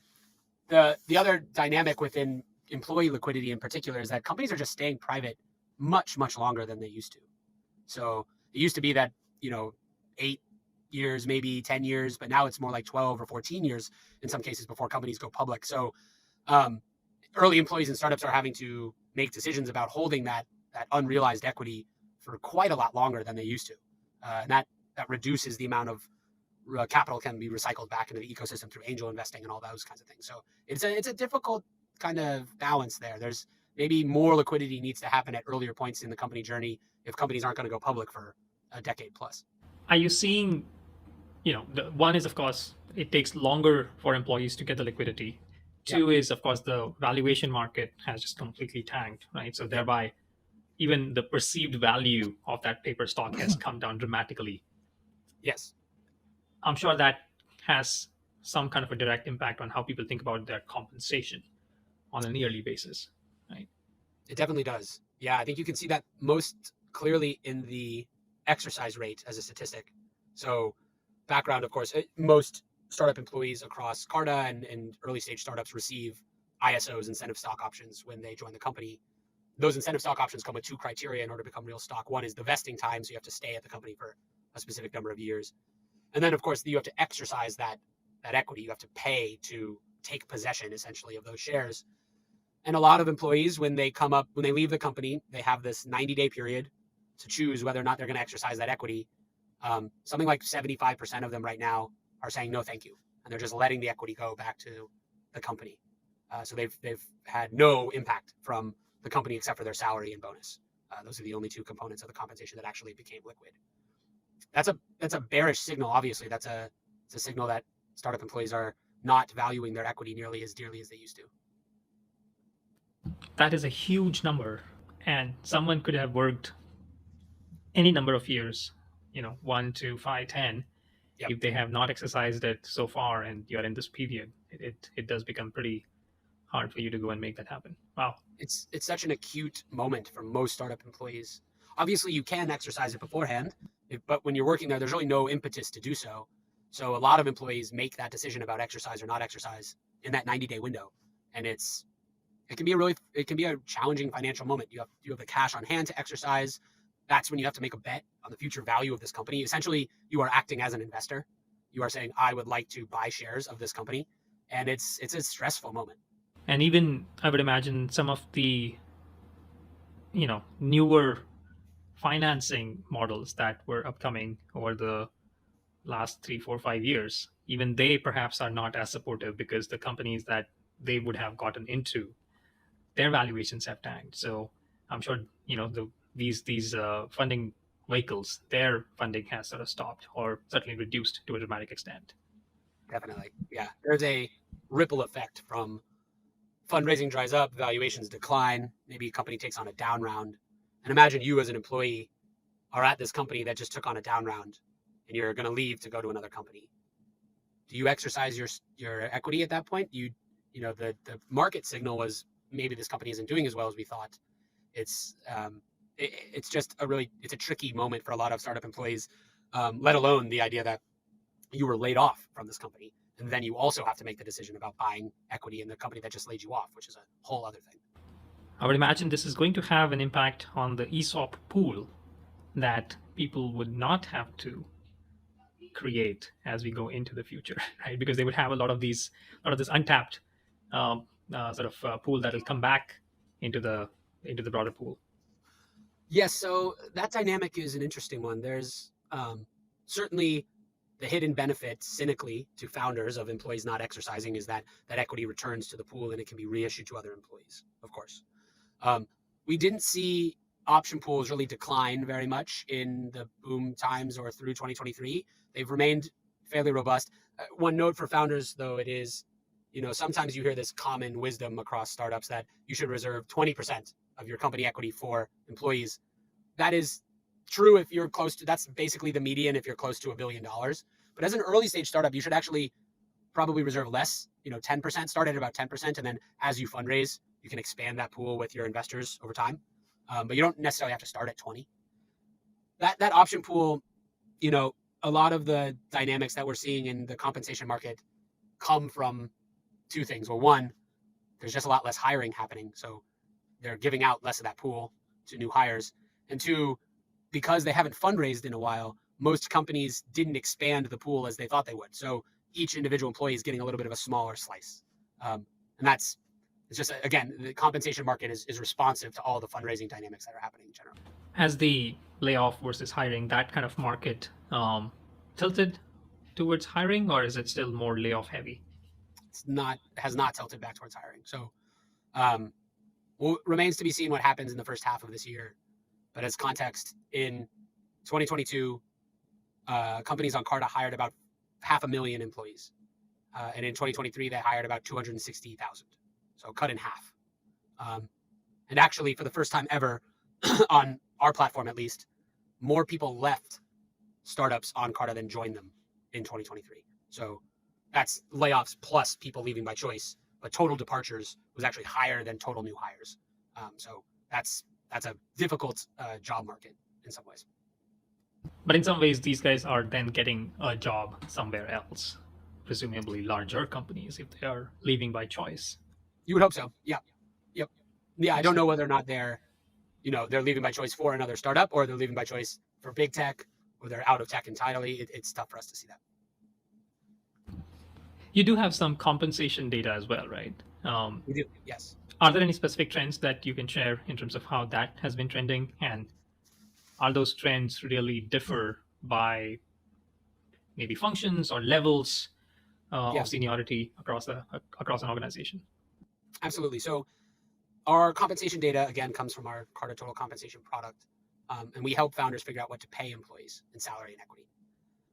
S2: the other dynamic within employee liquidity in particular is that companies are just staying private much, much longer than they used to. So it used to be that, 8 years, maybe 10 years, but now it's more like 12 or 14 years in some cases before companies go public. So early employees in startups are having to make decisions about holding that unrealized equity for quite a lot longer than they used to. And that reduces the amount of capital can be recycled back into the ecosystem through angel investing and all those kinds of things. So it's a difficult kind of balance there. There's maybe more liquidity needs to happen at earlier points in the company journey if companies aren't going to go public for a decade plus.
S1: Are you seeing, the one is, of course, it takes longer for employees to get the liquidity. Two is, of course, the valuation market has just completely tanked, right? So thereby, even the perceived value of that paper stock has come down dramatically.
S2: Yes.
S1: I'm sure that has some kind of a direct impact on how people think about their compensation on a yearly basis, right?
S2: It definitely does. Yeah, I think you can see that most clearly in the exercise rate as a statistic. So background, of course, most startup employees across Carta and early stage startups receive ISOs, incentive stock options, when they join the company. Those incentive stock options come with two criteria in order to become real stock. One is the vesting time, so you have to stay at the company for a specific number of years. And then, of course, you have to exercise that equity. You have to pay to take possession, essentially, of those shares. And a lot of employees, when they leave the company, they have this 90-day period to choose whether or not they're going to exercise that equity. Something like 75% of them right now are saying no, thank you, and they're just letting the equity go back to the company. So they've had no impact from the company except for their salary and bonus. Those are the only two components of the compensation that actually became liquid. That's a bearish signal. Obviously, it's a signal that startup employees are not valuing their equity nearly as dearly as they used to.
S1: That is a huge number, and someone could have worked any number of years, 1, 2, 5, 10.
S2: Yep.
S1: If they have not exercised it so far and you're in this period, it does become pretty hard for you to go and make that happen. Wow.
S2: It's such an acute moment for most startup employees. Obviously, you can exercise it beforehand, but when you're working there, there's really no impetus to do so. So a lot of employees make that decision about exercise or not exercise in that 90-day window, and it can be a challenging financial moment. You have the cash on hand to exercise. That's when you have to make a bet on the future value of this company. Essentially, you are acting as an investor. You are saying, I would like to buy shares of this company, and it's a stressful moment.
S1: And even I would imagine some of the, newer financing models that were upcoming over the last 3, 4, 5 years, even they perhaps are not as supportive because the companies that they would have gotten into, their valuations have tanked. So I'm sure, these funding vehicles, their funding has sort of stopped or certainly reduced to a dramatic extent.
S2: Definitely. Yeah. There's a ripple effect from fundraising dries up, valuations decline, maybe a company takes on a down round. And imagine you as an employee are at this company that just took on a down round and you're going to leave to go to another company. Do you exercise your equity at that point? The market signal was maybe this company isn't doing as well as we thought. It's just it's a tricky moment for a lot of startup employees, let alone the idea that you were laid off from this company. And then you also have to make the decision about buying equity in the company that just laid you off, which is a whole other thing.
S1: I would imagine this is going to have an impact on the ESOP pool that people would not have to create as we go into the future, right? Because they would have a lot of this untapped pool that will come back into the broader pool.
S2: Yes, so that dynamic is an interesting one. There's certainly the hidden benefit, cynically, to founders of employees not exercising is that equity returns to the pool and it can be reissued to other employees, of course. We didn't see option pools really decline very much in the boom times or through 2023. They've remained fairly robust. One note for founders, though, it is, sometimes you hear this common wisdom across startups that you should reserve 20% of your company equity for employees. That is true if you're close to, that's basically the median if you're close to $1 billion. But as an early stage startup, you should actually probably reserve less, 10%, start at about 10%. And then as you fundraise, you can expand that pool with your investors over time. But you don't necessarily have to start at 20. That option pool, a lot of the dynamics that we're seeing in the compensation market come from two things. Well, one, there's just a lot less hiring happening. So they're giving out less of that pool to new hires. And two, because they haven't fundraised in a while, most companies didn't expand the pool as they thought they would. So each individual employee is getting a little bit of a smaller slice. And it's just, again, the compensation market is responsive to all the fundraising dynamics that are happening in general.
S1: Has the layoff versus hiring, that kind of market tilted towards hiring, or is it still more layoff heavy?
S2: Has not tilted back towards hiring. So remains to be seen what happens in the first half of this year. But as context, in 2022, companies on Carta hired about 500,000 employees. And in 2023, they hired about 260,000. So cut in half. And actually, for the first time ever, on our platform at least, more people left startups on Carta than joined them in 2023. So that's layoffs plus people leaving by choice. But total departures was actually higher than total new hires. So that's a difficult job market in some ways.
S1: But in some ways, these guys are then getting a job somewhere else, presumably larger companies, if they are leaving by choice.
S2: You would hope so. Yeah. Yep. Yeah. I don't know whether or not they're leaving by choice for another startup, or they're leaving by choice for big tech, or they're out of tech entirely. It's tough for us to see that.
S1: You do have some compensation data as well, right?
S2: We do. Yes.
S1: Are there any specific trends that you can share in terms of how that has been trending? And are those trends really differ by maybe functions or levels of seniority across an organization?
S2: Absolutely. So our compensation data, again, comes from our Carta Total Compensation product. And we help founders figure out what to pay employees in salary and equity.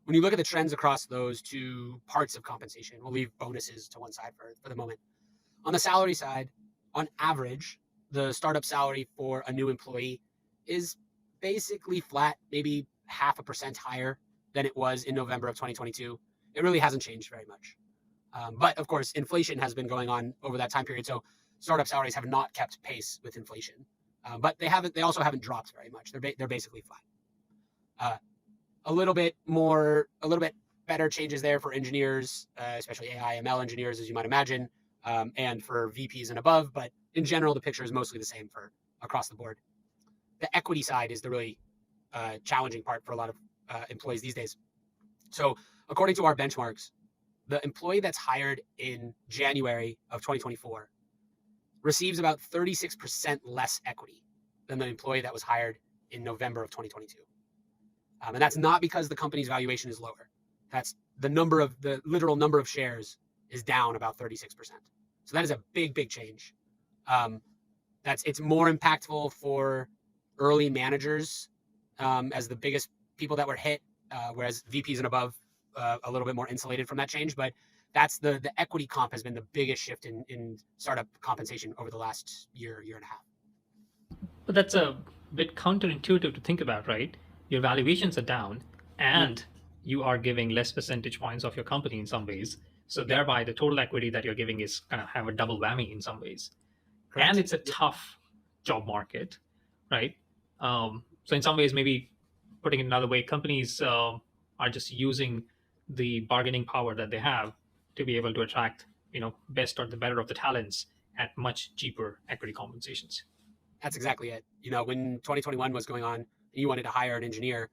S2: When you look at the trends across those two parts of compensation, we'll leave bonuses to one side for the moment. On the salary side, on average, the startup salary for a new employee is basically flat, maybe 0.5% higher than it was in November of 2022. It really hasn't changed very much. But of course, inflation has been going on over that time period. So startup salaries have not kept pace with inflation. But they also haven't dropped very much. They're basically flat. A little bit better changes there for engineers, especially AI, ML engineers, as you might imagine, and for VPs and above. But in general, the picture is mostly the same for across the board. The equity side is the really challenging part for a lot of employees these days. So according to our benchmarks, the employee that's hired in January of 2024 receives about 36% less equity than the employee that was hired in November of 2022. And that's not because the company's valuation is lower. That's the literal number of shares is down about 36%. So that is a big, big change. It's more impactful for early managers as the biggest people that were hit, whereas VPs and above a little bit more insulated from that change. But that's the equity comp has been the biggest shift in startup compensation over the last year and a half.
S1: But that's a bit counterintuitive to think about, right? Your valuations are down and you are giving less percentage points of your company in some ways. So thereby the total equity that you're giving is kind of have a double whammy in some ways. Correct. And it's a tough job market, right? So in some ways, maybe putting it another way, companies are just using the bargaining power that they have to be able to attract, best or the better of the talents at much cheaper equity compensations.
S2: That's exactly it. When 2021 was going on and you wanted to hire an engineer,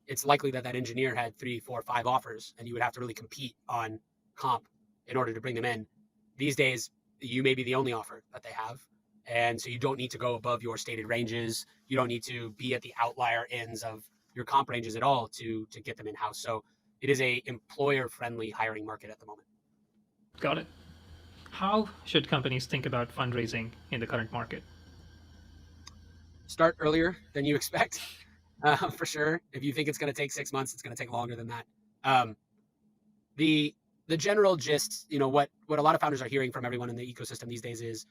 S2: it's likely that engineer had 3, 4, 5 offers, and you would have to really compete on comp in order to bring them in. These days, you may be the only offer that they have. And so you don't need to go above your stated ranges. You don't need to be at the outlier ends of your comp ranges at all to get them in-house. So it is a employer-friendly hiring market at the moment.
S1: Got it. How should companies think about fundraising in the current market?
S2: start earlier than you expect, for sure. If you think it's going to take 6 months, it's going to take longer than that. The general gist, what a lot of founders are hearing from everyone in the ecosystem these days is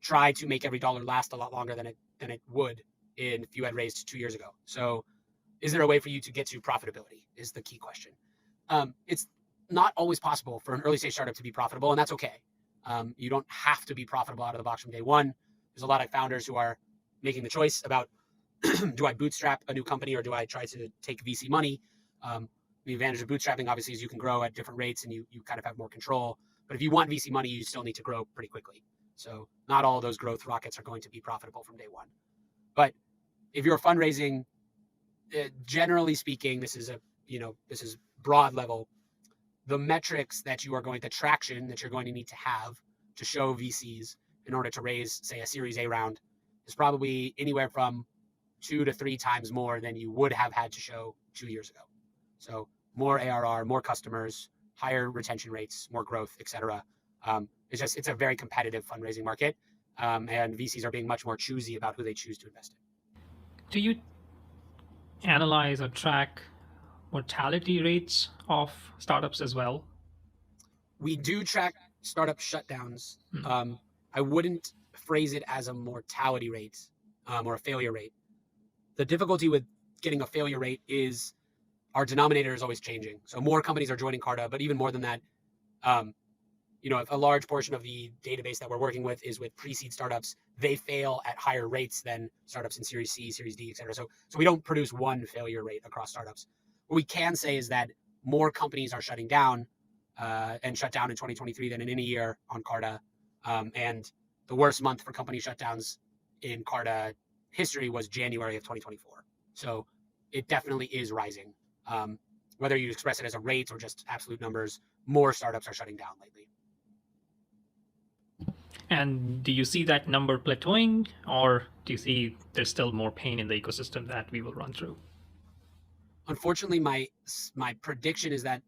S2: try to make every dollar last a lot longer than it would if you had raised 2 years ago. So, is there a way for you to get to profitability? Is the key question. It's not always possible for an early stage startup to be profitable, and that's okay. You don't have to be profitable out of the box from day one. There's a lot of founders who are making the choice about do I bootstrap a new company or do I try to take VC money? The advantage of bootstrapping obviously is you can grow at different rates and you kind of have more control. But if you want VC money, you still need to grow pretty quickly. So not all of those growth rockets are going to be profitable from day one. But if you're fundraising, generally speaking, this is broad level. The metrics that you are going, the traction that you're going to need to have to show VCs in order to raise, say, a Series A round is probably anywhere from 2 to 3 times more than you would have had to show 2 years ago. So more ARR, more customers, higher retention rates, more growth, et cetera. It's a very competitive fundraising market, and VCs are being much more choosy about who they choose to invest in.
S1: Do you analyze or track mortality rates of startups as well?
S2: We do track startup shutdowns. I wouldn't phrase it as a mortality rate or a failure rate. The difficulty with getting a failure rate is our denominator is always changing. So more companies are joining Carta, but even more than that, if a large portion of the database that we're working with is with pre-seed startups, they fail at higher rates than startups in Series C, Series D, et cetera. So we don't produce one failure rate across startups. What we can say is that more companies are shutting down and shut down in 2023 than in any year on Carta. And the worst month for company shutdowns in Carta history was January of 2024. So it definitely is rising. Whether you express it as a rate or just absolute numbers, more startups are shutting down lately.
S1: And do you see that number plateauing, or do you see there's still more pain in the ecosystem that we will run through?
S2: Unfortunately, my prediction is that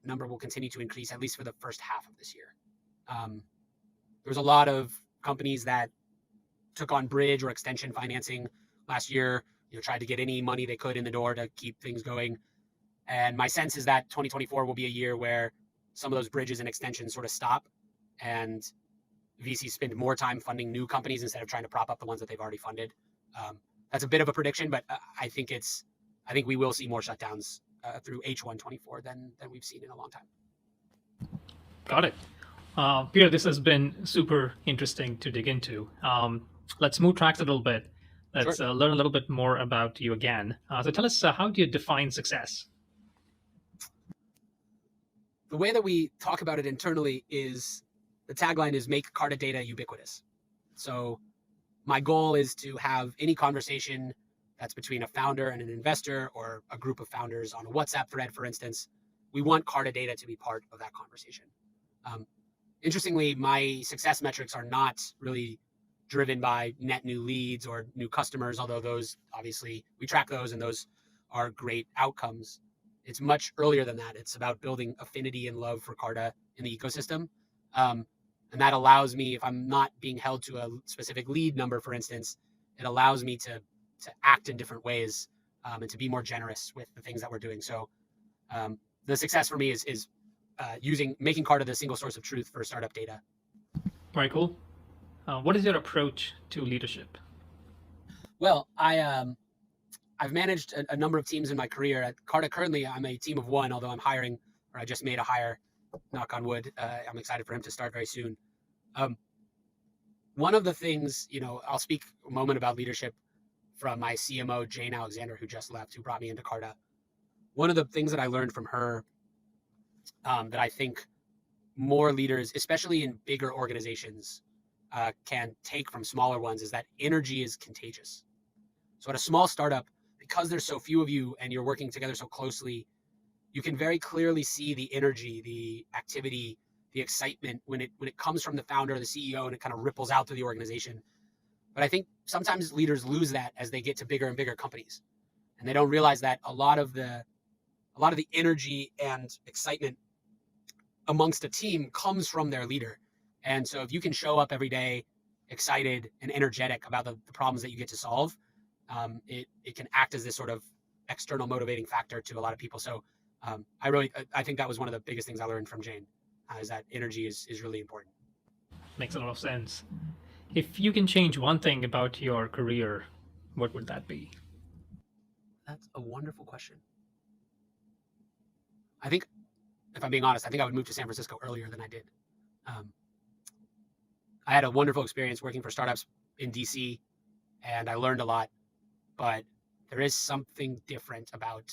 S2: number will continue to increase, at least for the first half of this year. There was a lot of companies that took on bridge or extension financing last year, tried to get any money they could in the door to keep things going. And my sense is that 2024 will be a year where some of those bridges and extensions sort of stop, and VCs spend more time funding new companies instead of trying to prop up the ones that they've already funded. That's a bit of a prediction, but I think we will see more shutdowns through H1 24 than we've seen in a long time.
S1: Got it. Peter, this has been super interesting to dig into. Let's move tracks a little bit. Let's learn a little bit more about you again. So tell us, how do you define success?
S2: The way that we talk about it internally is the tagline is make Carta data ubiquitous. So my goal is to have any conversation that's between a founder and an investor or a group of founders on a WhatsApp thread, for instance. We want Carta data to be part of that conversation. Interestingly, my success metrics are not really driven by net new leads or new customers, although those, obviously, we track those and those are great outcomes. It's much earlier than that. It's about building affinity and love for Carta in the ecosystem. And that allows me, if I'm not being held to a specific lead number, for instance, it allows me to act in different ways and to be more generous with the things that we're doing. So the success for me is making Carta the single source of truth for startup data.
S1: Very cool. What is your approach to leadership?
S2: Well, I've managed a number of teams in my career. At Carta, currently, I'm a team of 1, although I'm hiring, or I just made a hire, knock on wood. I'm excited for him to start very soon. One of the things, I'll speak a moment about leadership from my CMO, Jane Alexander, who just left, who brought me into Carta. One of the things that I learned from her that I think more leaders, especially in bigger organizations, can take from smaller ones is that energy is contagious. So at a small startup, because there's so few of you and you're working together so closely, you can very clearly see the energy, the activity, the excitement when it comes from the founder or the CEO, and it kind of ripples out through the organization. But I think sometimes leaders lose that as they get to bigger and bigger companies, and they don't realize that a lot of the energy and excitement amongst a team comes from their leader. And so if you can show up every day excited and energetic about the problems that you get to solve, it can act as this sort of external motivating factor to a lot of people. So I think that was one of the biggest things I learned from Jane, is that energy is really important.
S1: Makes a lot of sense. If you can change one thing about your career, what would that be?
S2: That's a wonderful question. I think, if I'm being honest, I think I would move to San Francisco earlier than I did. I had a wonderful experience working for startups in DC, and I learned a lot, but there is something different about,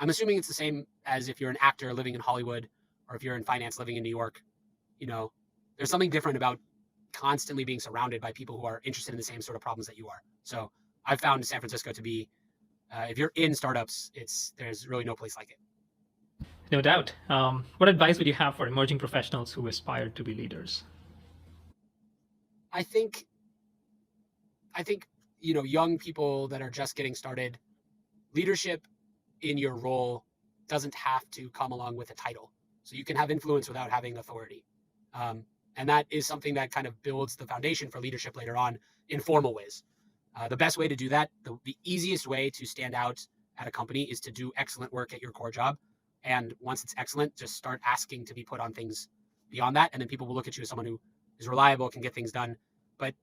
S2: I'm assuming it's the same as if you're an actor living in Hollywood, or if you're in finance living in New York. There's something different about constantly being surrounded by people who are interested in the same sort of problems that you are. So I've found San Francisco to be, if you're in startups, there's really no place like it.
S1: No doubt. What advice would you have for emerging professionals who aspire to be leaders?
S2: I think young people that are just getting started, leadership in your role doesn't have to come along with a title. So you can have influence without having authority. And that is something that kind of builds the foundation for leadership later on in formal ways. The best way to do that, the easiest way to stand out at a company, is to do excellent work at your core job. And once it's excellent, just start asking to be put on things beyond that. And then people will look at you as someone who is reliable, can get things done. But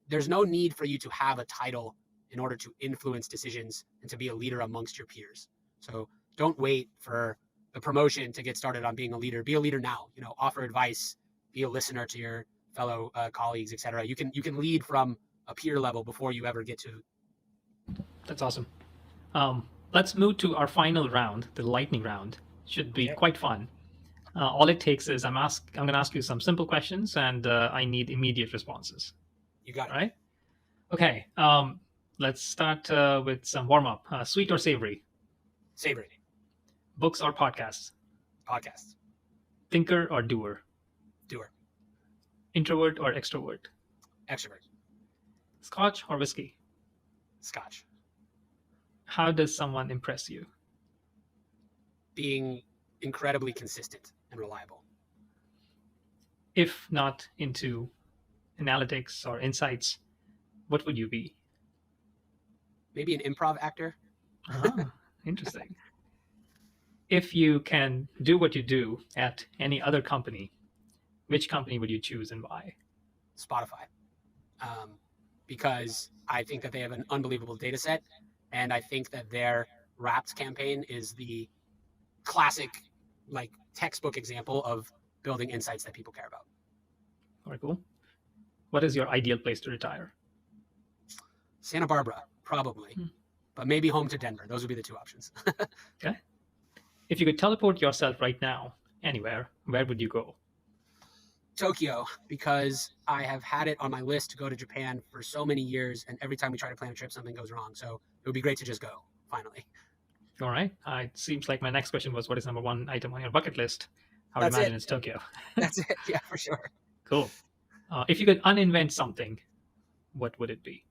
S2: there's no need for you to have a title in order to influence decisions and to be a leader amongst your peers. So don't wait for the promotion to get started on being a leader. Be a leader now. Offer advice, be a listener to your fellow colleagues, etc. You can lead from a peer level before you ever get to.
S1: That's awesome. Let's move to our final round, the lightning round. Should be quite fun. All it takes is I'm going to ask you some simple questions, and I need immediate responses.
S2: You got it.
S1: All right? Okay. Let's start with some warm-up. Sweet or savory?
S2: Savory.
S1: Books or podcasts?
S2: Podcasts.
S1: Thinker or doer?
S2: Doer.
S1: Introvert or extrovert?
S2: Extrovert.
S1: Scotch or whiskey?
S2: Scotch.
S1: How does someone impress you?
S2: Being incredibly consistent and reliable.
S1: If not into analytics or insights, what would you be?
S2: Maybe an improv actor.
S1: Interesting. If you can do what you do at any other company, which company would you choose and why?
S2: Spotify. Because I think that they have an unbelievable data set, and I think that their Wrapped campaign is the classic, textbook example of building insights that people care about.
S1: Very cool. What is your ideal place to retire?
S2: Santa Barbara, probably, but maybe home to Denver. Those would be the two options.
S1: Okay. If you could teleport yourself right now, anywhere, where would you go?
S2: Tokyo, because I have had it on my list to go to Japan for so many years, and every time we try to plan a trip, something goes wrong. So it would be great to just go, finally.
S1: All right. It seems like my next question was, what is number one item on your bucket list? I would imagine it's Tokyo.
S2: That's it. Yeah, for sure.
S1: Cool. If you could uninvent something, what would it be?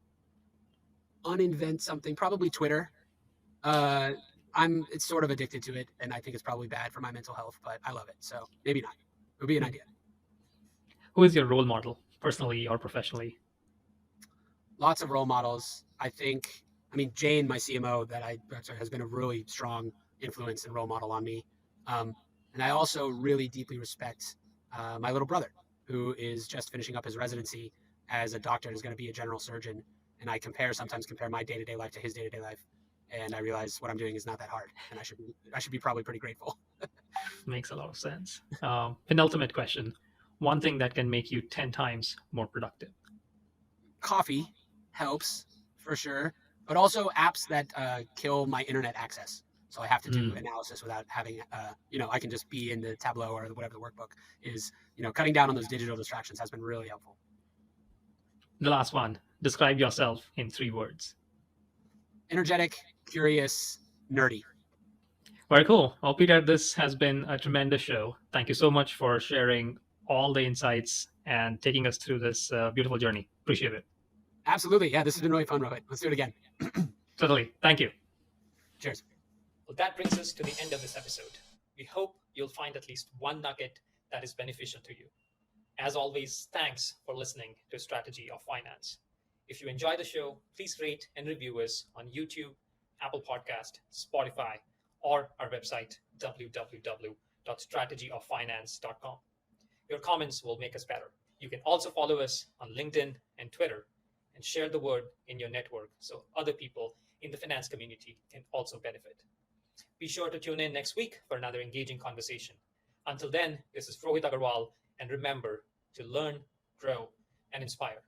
S2: Uninvent something, probably Twitter. It's sort of addicted to it, and I think it's probably bad for my mental health, but I love it. So maybe not. It would be an idea.
S1: Who is your role model, personally or professionally?
S2: Lots of role models. Jane, my CMO, has been a really strong influence and role model on me. And I also really deeply respect my little brother, who is just finishing up his residency as a doctor and is going to be a general surgeon. And I sometimes compare my day-to-day life to his day-to-day life. And I realize what I'm doing is not that hard. And I should be probably pretty grateful.
S1: Makes a lot of sense. Penultimate question. One thing that can make you 10 times more productive.
S2: Coffee helps, for sure. But also apps that kill my internet access. So I have to do analysis without having, I can just be in the Tableau or whatever the workbook is. Cutting down on those digital distractions has been really helpful.
S1: The last one. Describe yourself in 3 words.
S2: Energetic, curious, nerdy.
S1: Very cool. Well, Peter, this has been a tremendous show. Thank you so much for sharing all the insights and taking us through this beautiful journey. Appreciate it.
S2: Absolutely. Yeah, this has been really fun, Rohit. Let's do it again.
S1: Totally. Thank you.
S2: Cheers.
S1: Well, that brings us to the end of this episode. We hope you'll find at least one nugget that is beneficial to you. As always, thanks for listening to Strategy of Finance. If you enjoy the show, please rate and review us on YouTube, Apple Podcast, Spotify, or our website, www.strategyoffinance.com. Your comments will make us better. You can also follow us on LinkedIn and Twitter and share the word in your network so other people in the finance community can also benefit. Be sure to tune in next week for another engaging conversation. Until then, this is Rohit Agarwal, and remember to learn, grow, and inspire.